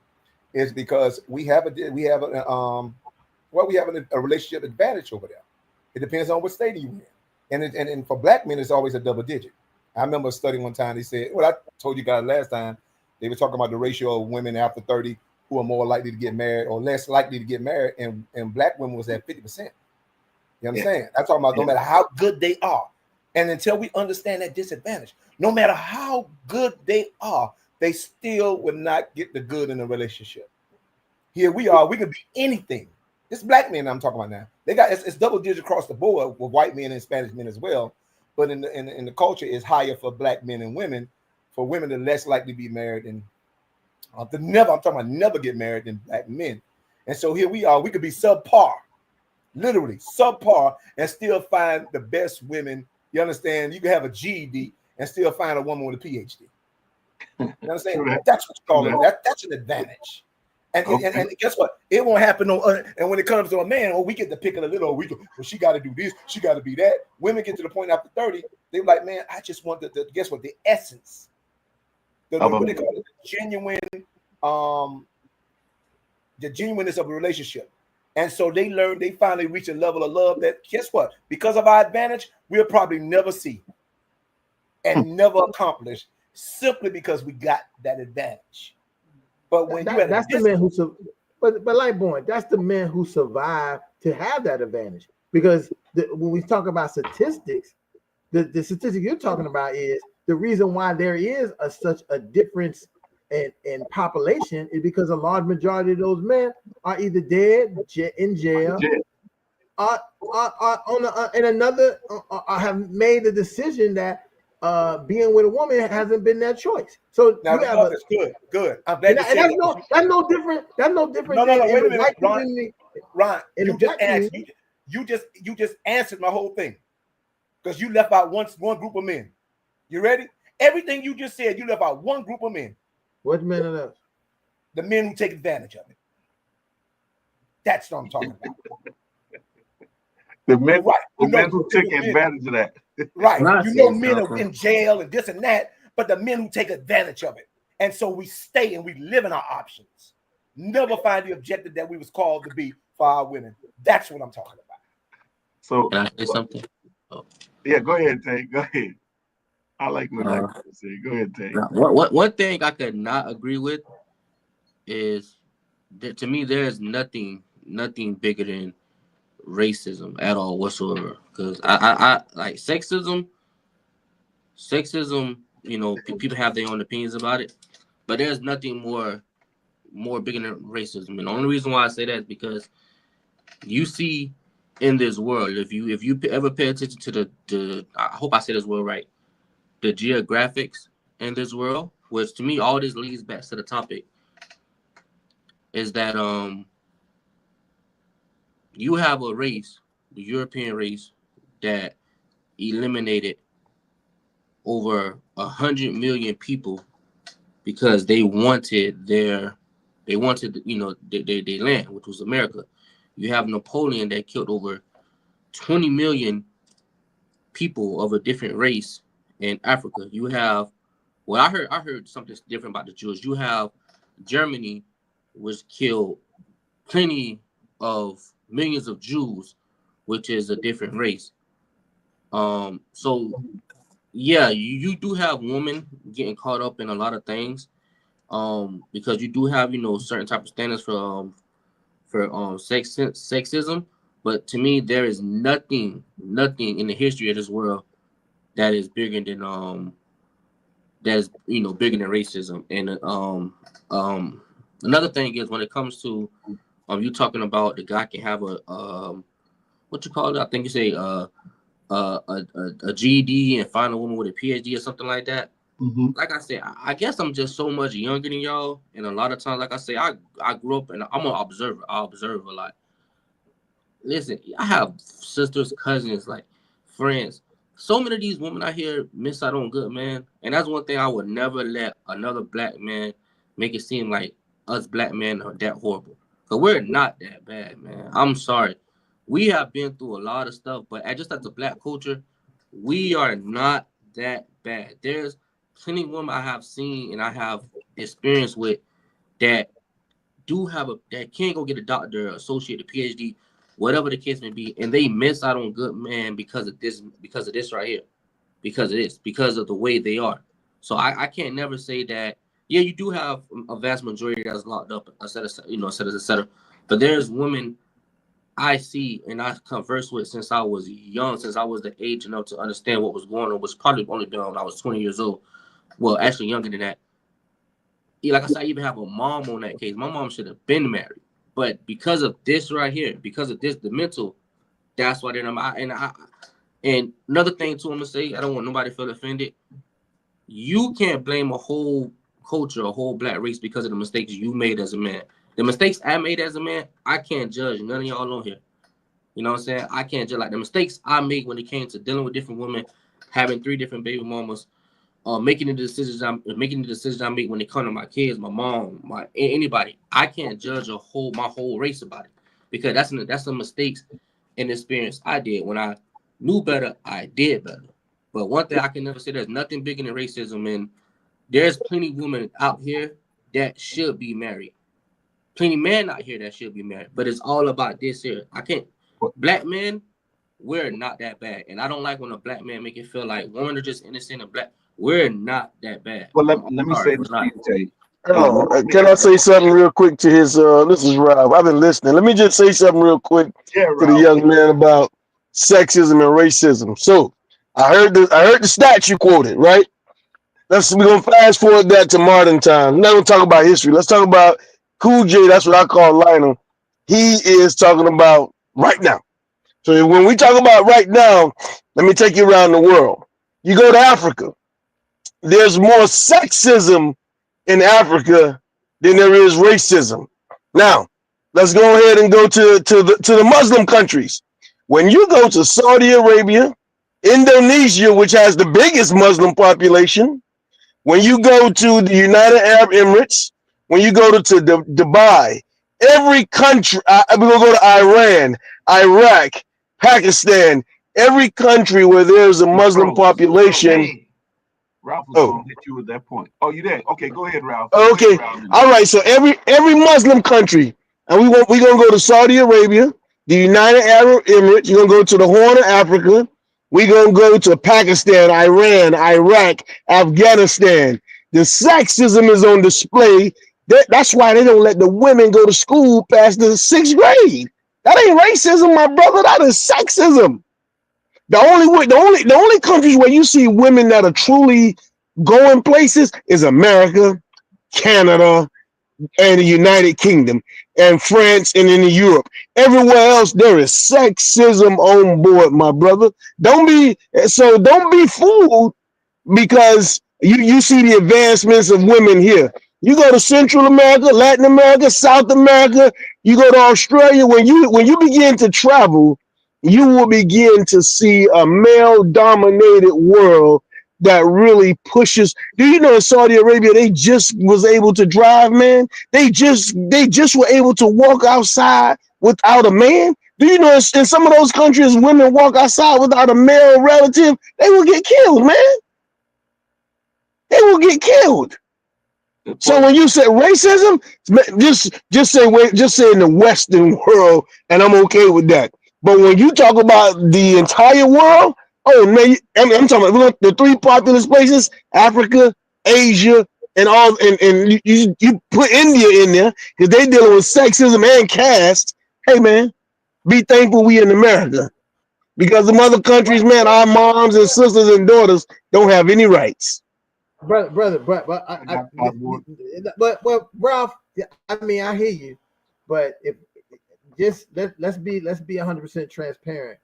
is because we have a relationship advantage over there. It depends on what state you're in, and for black men, it's always a double digit. I remember studying one time. They said, well, I told you guys last time, they were talking about the ratio of women after 30 who are more likely to get married or less likely to get married, and black women was at 50%. You understand? Yeah. I'm talking about no matter how good they are. And until we understand that disadvantage, no matter how good they are, they still will not get the good in the relationship. Here we are, we could be anything. It's black men I'm talking about now. They got it's double digit across the board with white men and Spanish men as well. But in the culture is higher for black men and women. For women, they're less likely to be married and I'm talking about never get married than black men. And so here we are. We could be subpar, literally subpar, and still find the best women. You understand? You can have a GED and still find a woman with a PhD. You understand? That's what you call it. That's an advantage. And guess what? It won't happen on. And when it comes to a man, we get to pick it a little. Well, she got to do this. She got to be that. Women get to the point after 30, they're like, man, I just want guess what? The essence, what they call it, the genuineness of a relationship. And so they finally reach a level of love that, guess what? Because of our advantage, we'll probably never see and never accomplish, simply because we got that advantage. But when that's the man who but like boy, that's the man who survived to have that advantage. Because when we talk about statistics, the statistic you're talking about is the reason why there is such a difference in population is because a large majority of those men are either dead, in jail, or have made the decision that being with a woman hasn't been their choice. So now you have good. I'm glad that's no different. That's no different. No, wait a minute, Ron. You just answered my whole thing, because you left out one group of men. You ready? Everything you just said, you left out one group of men. What men are those? The men who take advantage of it. That's what I'm talking about. The men who take advantage of that. Right. Men are in jail and this and that, but the men who take advantage of it. And so we stay and we live in our options. Never find the objective that we was called to be for our women. That's what I'm talking about. So can I say something? Oh. Yeah, go ahead, Tank. Go ahead. I like what I say. Go ahead, Tank. One thing I could not agree with is that, to me, there's nothing bigger than racism at all whatsoever. Because I like sexism. You know, people have their own opinions about it, but there's nothing more bigger than racism. And the only reason why I say that is because you see in this world, if you ever pay attention to the I hope I say this word right, the geographics in this world, which to me all this leads back to the topic, is that you have a race, the European race, that eliminated over 100 million people because they wanted their land, which was America. You have Napoleon that killed over 20 million people of a different race in Africa. You have, well, I heard something different about the Jews. You have Germany, which killed plenty of millions of Jews, which is a different race. So yeah, you do have women getting caught up in a lot of things, because you do have, certain type of standards for sexism. But to me, there is nothing in the history of this world that is bigger than bigger than racism. And another thing is, when it comes to you talking about the guy can have a what you call it? I think you say a GED and find a woman with a PhD or something like that. Mm-hmm. Like I said, I guess I'm just so much younger than y'all, and a lot of times, like I say, I grew up and I'm an observer. I observe a lot. Listen, I have sisters, cousins, like friends. So many of these women out here miss out on good man, and that's one thing I would never let another black man make it seem like us black men are that horrible. Cause we're not that bad, man. I'm sorry. We have been through a lot of stuff, but just as a black culture, we are not that bad. There's plenty of women I have seen and I have experience with that that can't go get a doctor, associate, a PhD, whatever the case may be, and they miss out on good man because of this right here, because of the way they are. So I can't never say that. Yeah, you do have a vast majority that's locked up, et cetera. But there's women I see and I converse with since I was young, since I was the age enough to understand what was going on, which probably only been when I was 20 years old. Well, actually younger than that. Like I said, I even have a mom on that case. My mom should have been married, but because of this right here, because of this, the mental, that's why they're not. And another thing too, I'm gonna say, I don't want nobody to feel offended. You can't blame a whole culture, a whole black race because of the mistakes you made as a man. The mistakes I made as a man, I can't judge none of y'all on here. You know what I'm saying? I can't judge like the mistakes I made when it came to dealing with different women, having 3 different baby mamas, making the decisions I make when it comes to my kids, my mom, anybody. I can't judge my whole race about it because that's the mistakes and experience I did. When I knew better, I did better. But one thing I can never say, there's nothing bigger than racism, and there's plenty of women out here that should be married. Plenty of men out here that should be married. But it's all about this here. I can't. Black men, we're not that bad. And I don't like when a black man make it feel like women are just innocent and black. We're not that bad. Well, let me say this, DJ. Can I say something real quick to his? This is Rob. I've been listening. Let me just say something real quick to the young man about sexism and racism. So I heard the stats you quoted, right? We're gonna fast forward that to modern time. We're not gonna talk about history. Let's talk about Cool J. That's what I call Lionel. He is talking about right now. So when we talk about right now, let me take you around the world. You go to Africa. There's more sexism in Africa than there is racism. Now, let's go ahead and go to the Muslim countries. When you go to Saudi Arabia, Indonesia, which has the biggest Muslim population, when you go to the United Arab Emirates, when you go to Dubai, every country, we're going to go to Iran, Iraq, Pakistan, every country where there's a Muslim population. Ralph was going to hit you at that point. Oh, you there? Okay, go ahead, Ralph. Okay, all right. So every Muslim country, and we're gonna go to Saudi Arabia, the United Arab Emirates. You're gonna go to the Horn of Africa. We're gonna go to Pakistan, Iran, Iraq, Afghanistan. The sexism is on display. That's why they don't let the women go to school past the 6th grade. That ain't racism, my brother. That is sexism. The only countries where you see women that are truly going places is America, Canada, and the United Kingdom, and France, and in Europe. Everywhere else, there is sexism on board, my brother. Don't be fooled because you see the advancements of women here. You go to Central America, Latin America, South America, you go to Australia. When you begin to travel, you will begin to see a male-dominated world that really pushes. Do you know in Saudi Arabia they just was able to drive, man? They just were able to walk outside without a man. Do you know in some of those countries, women walk outside without a male relative, they will get killed, man. They will get killed. So when you say racism, just say in the Western world, and I'm okay with that. But when you talk about the entire world, oh man, I'm talking about the 3 populous places: Africa, Asia, and all. And you put India in there because they dealing with sexism and caste. Hey man, be thankful we in America, because the other countries, man, our moms and sisters and daughters don't have any rights. Brother, but Ralph, I mean, I hear you, but if let's be 100% transparent.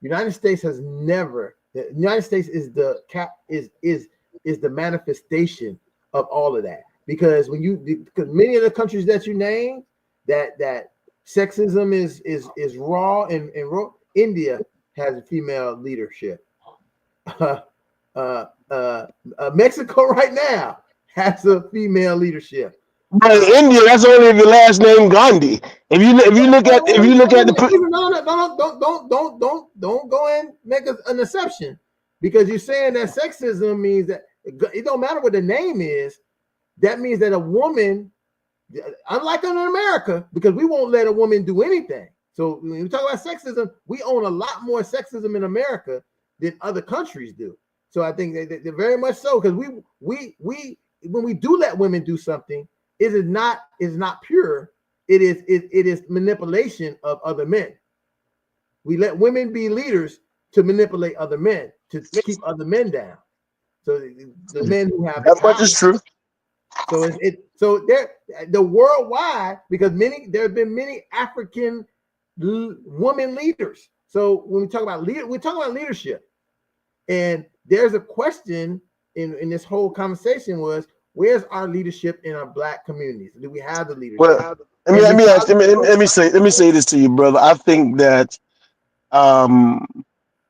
United States has never. The United States is the manifestation of all of that, because because many of the countries that you named, that sexism is raw and raw. India has female leadership. Mexico right now has a female leadership. But in India, that's only if your last name Gandhi. If you look at don't go and make an exception, because you're saying that sexism means that it don't matter what the name is. That means that a woman, unlike in America, because we won't let a woman do anything. So when we talk about sexism, we own a lot more sexism in America than other countries do. So I think they're very much so, because we when we do let women do something, it is not pure. It is manipulation of other men. We let women be leaders to manipulate other men, to keep other men down. So the men who have that much is true. So the worldwide, because there have been many African women leaders. So when we talk about we're talking about leadership. And there's a question in this whole conversation was, Where's our leadership in our Black communities? Do we have the leadership? Well, let me say this to you, brother. I think that um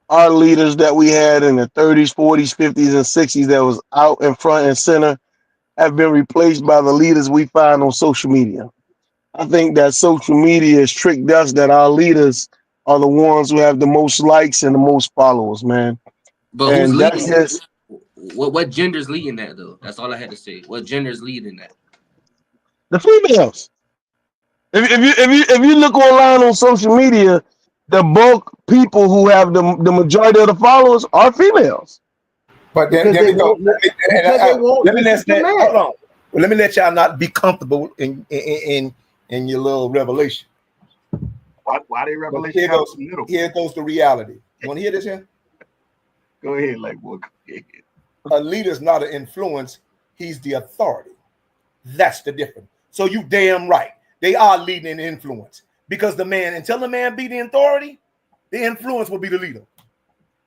our leaders that we had in the 30s, 40s, 50s, and 60s that was out in front and center have been replaced by the leaders we find on social media. I think that social media has tricked us that our leaders are the ones who have the most likes and the most followers, man. But who's And that's leading that? just What gender's leading that though? That's all I had to say. What gender's leading that? the females. If you look online on social media, the bulk people who have the majority of the followers are females. But then Because there they we go. won't because they won't Let me listen let to that. men. Hold on. Well, let me let y'all not be comfortable in your little revelation. Why they But revelation here have goes. some middle? Here goes the reality. You want to hear this here? Go ahead, like boy. A leader's not an influence. He's the authority. That's the difference. So you damn right. They are leading and influence. Because the man, until the man be the authority, the influence will be the leader.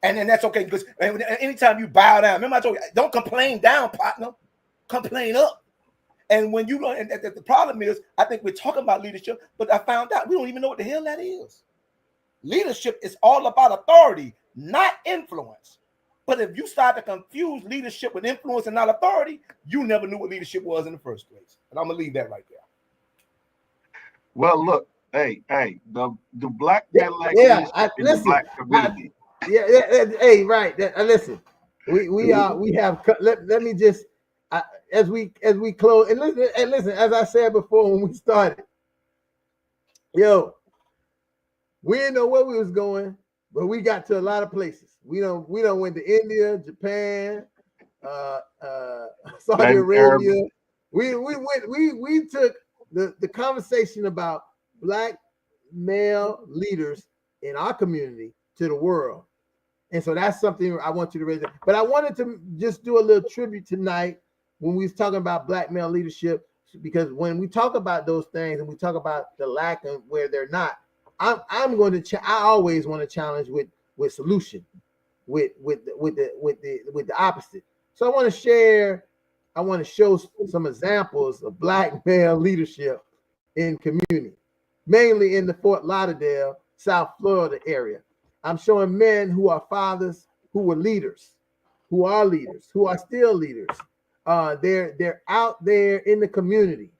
And then that's okay. Because anytime you bow down, remember I told you, don't complain down, partner. Complain up. And when you and the problem is, I think we're talking about leadership, but I found out we don't even know what the hell that is. Leadership is all about authority, not influence. But if you start to confuse leadership with influence and not authority, you never knew what leadership was in the first place. And I'm gonna leave that right there. Well, look, hey, the black Yeah, man like yeah. leadership in the Listen. black community. Hey, right. Listen. We have. Let me just as we close and listen. As I said before when we started, yo, we didn't know where we was going, but we got to a lot of places. We don't went to India, Japan, Saudi Arab. Arabia. We took the conversation about Black male leaders in our community to the world. And so that's something I want you to raise. But I wanted to just do a little tribute tonight when we was talking about Black male leadership, because when we talk about those things and we talk about the lack of where they're not, I'm going to I always want to challenge with solution, with the opposite. So I want to show some examples of Black male leadership in community, mainly in the Fort Lauderdale, South Florida area. I'm showing men who are fathers, who were leaders, who are still leaders. They're out there in the community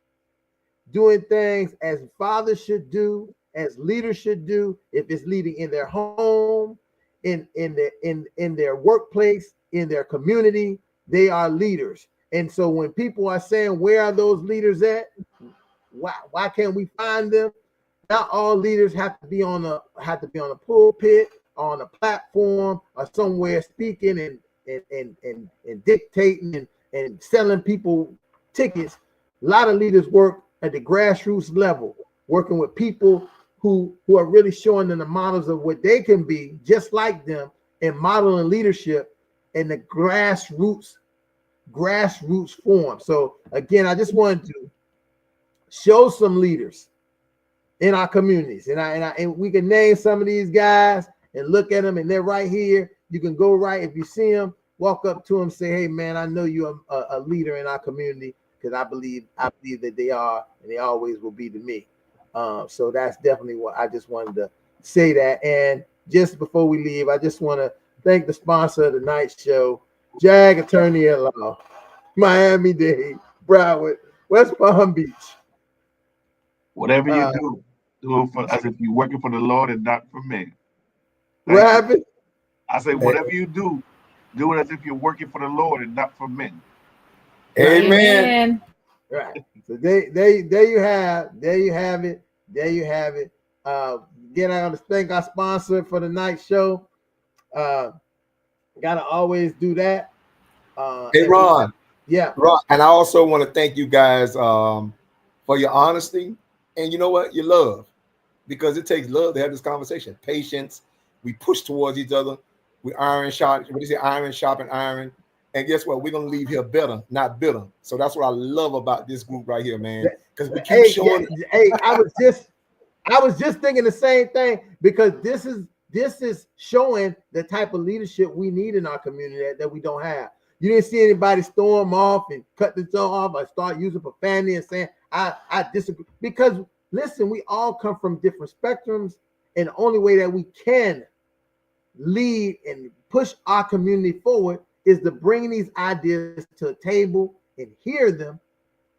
doing things as fathers should do, as leaders should do. If it's leading in their home, in their workplace, in their community, they are leaders. And so when people are saying, where are those leaders at? Why can't we find them? Not all leaders have to be on a pulpit, on a platform, or somewhere speaking and dictating and selling people tickets. A lot of leaders work at the grassroots level, working with people who are really showing them the models of what they can be, just like them, and modeling leadership in the grassroots form. So again, I just wanted to show some leaders in our communities, and we can name some of these guys and look at them, and they're right here. You can go right, if you see them, walk up to them, say, hey man, I know you're a leader in our community, because I believe that they are, and they always will be to me. So that's definitely what I just wanted to say that. And just before we leave, I just want to thank the sponsor of tonight's show, Jag Attorney at Law, Miami-Dade, Broward, West Palm Beach. Whatever you do it for, as if you're working for the Lord and not for men. What happened? I say, whatever you do it as if you're working for the Lord and not for men. Amen. Right. So there you have it. Again, I want to thank our sponsor for the night show. Gotta always do that. Hey Ron. Yeah. Ron, and I also want to thank you guys for your honesty and you know what, your love, because it takes love to have this conversation. Patience. We push towards each other. We iron sharp. What do you say? Iron sharpen iron. And guess what? We're gonna leave here better, not bitter. So that's what I love about this group right here, man. Because we keep showing. I was just thinking the same thing, because this is showing the type of leadership we need in our community that we don't have. You didn't see anybody storm off and cut the jaw off or start using profanity and saying, I disagree. Because listen, we all come from different spectrums, and the only way that we can lead and push our community forward is to bring these ideas to a table and hear them.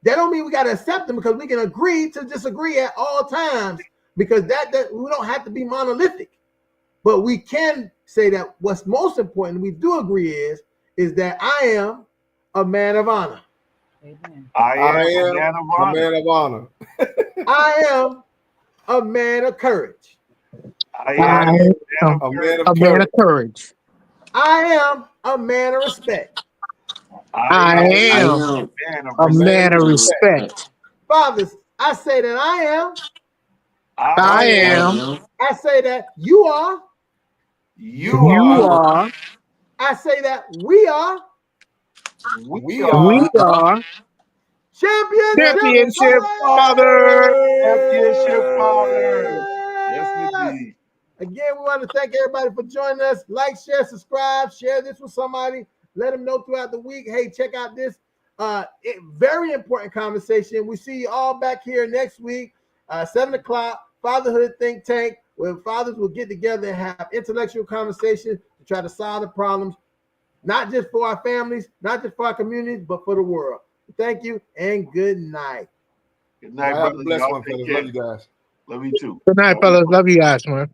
That don't mean we got to accept them, because we can agree to disagree at all times, because that we don't have to be monolithic. But we can say that what's most important, we do agree, is that I am a man of honor. Amen. I am a man of honor. I am a man of courage. I am a man of courage. I am a man of respect. I am a man of respect. Fathers, I say that I am. I am. I say that you are. You are. I say that we are. We are. Championship Father. Championship Father. Yes, indeed. Again, we want to thank everybody for joining us. Like, share, subscribe, share this with somebody. Let them know throughout the week. Hey, check out this very important conversation. We see you all back here next week, 7 o'clock, Fatherhood Think Tank, where fathers will get together and have intellectual conversations to try to solve the problems, not just for our families, not just for our communities, but for the world. Thank you and good night. Good night, Have a brother. blessed Y'all one, take fellas. care. Love you guys. Love you too. Good night, fellas. Love you guys, man.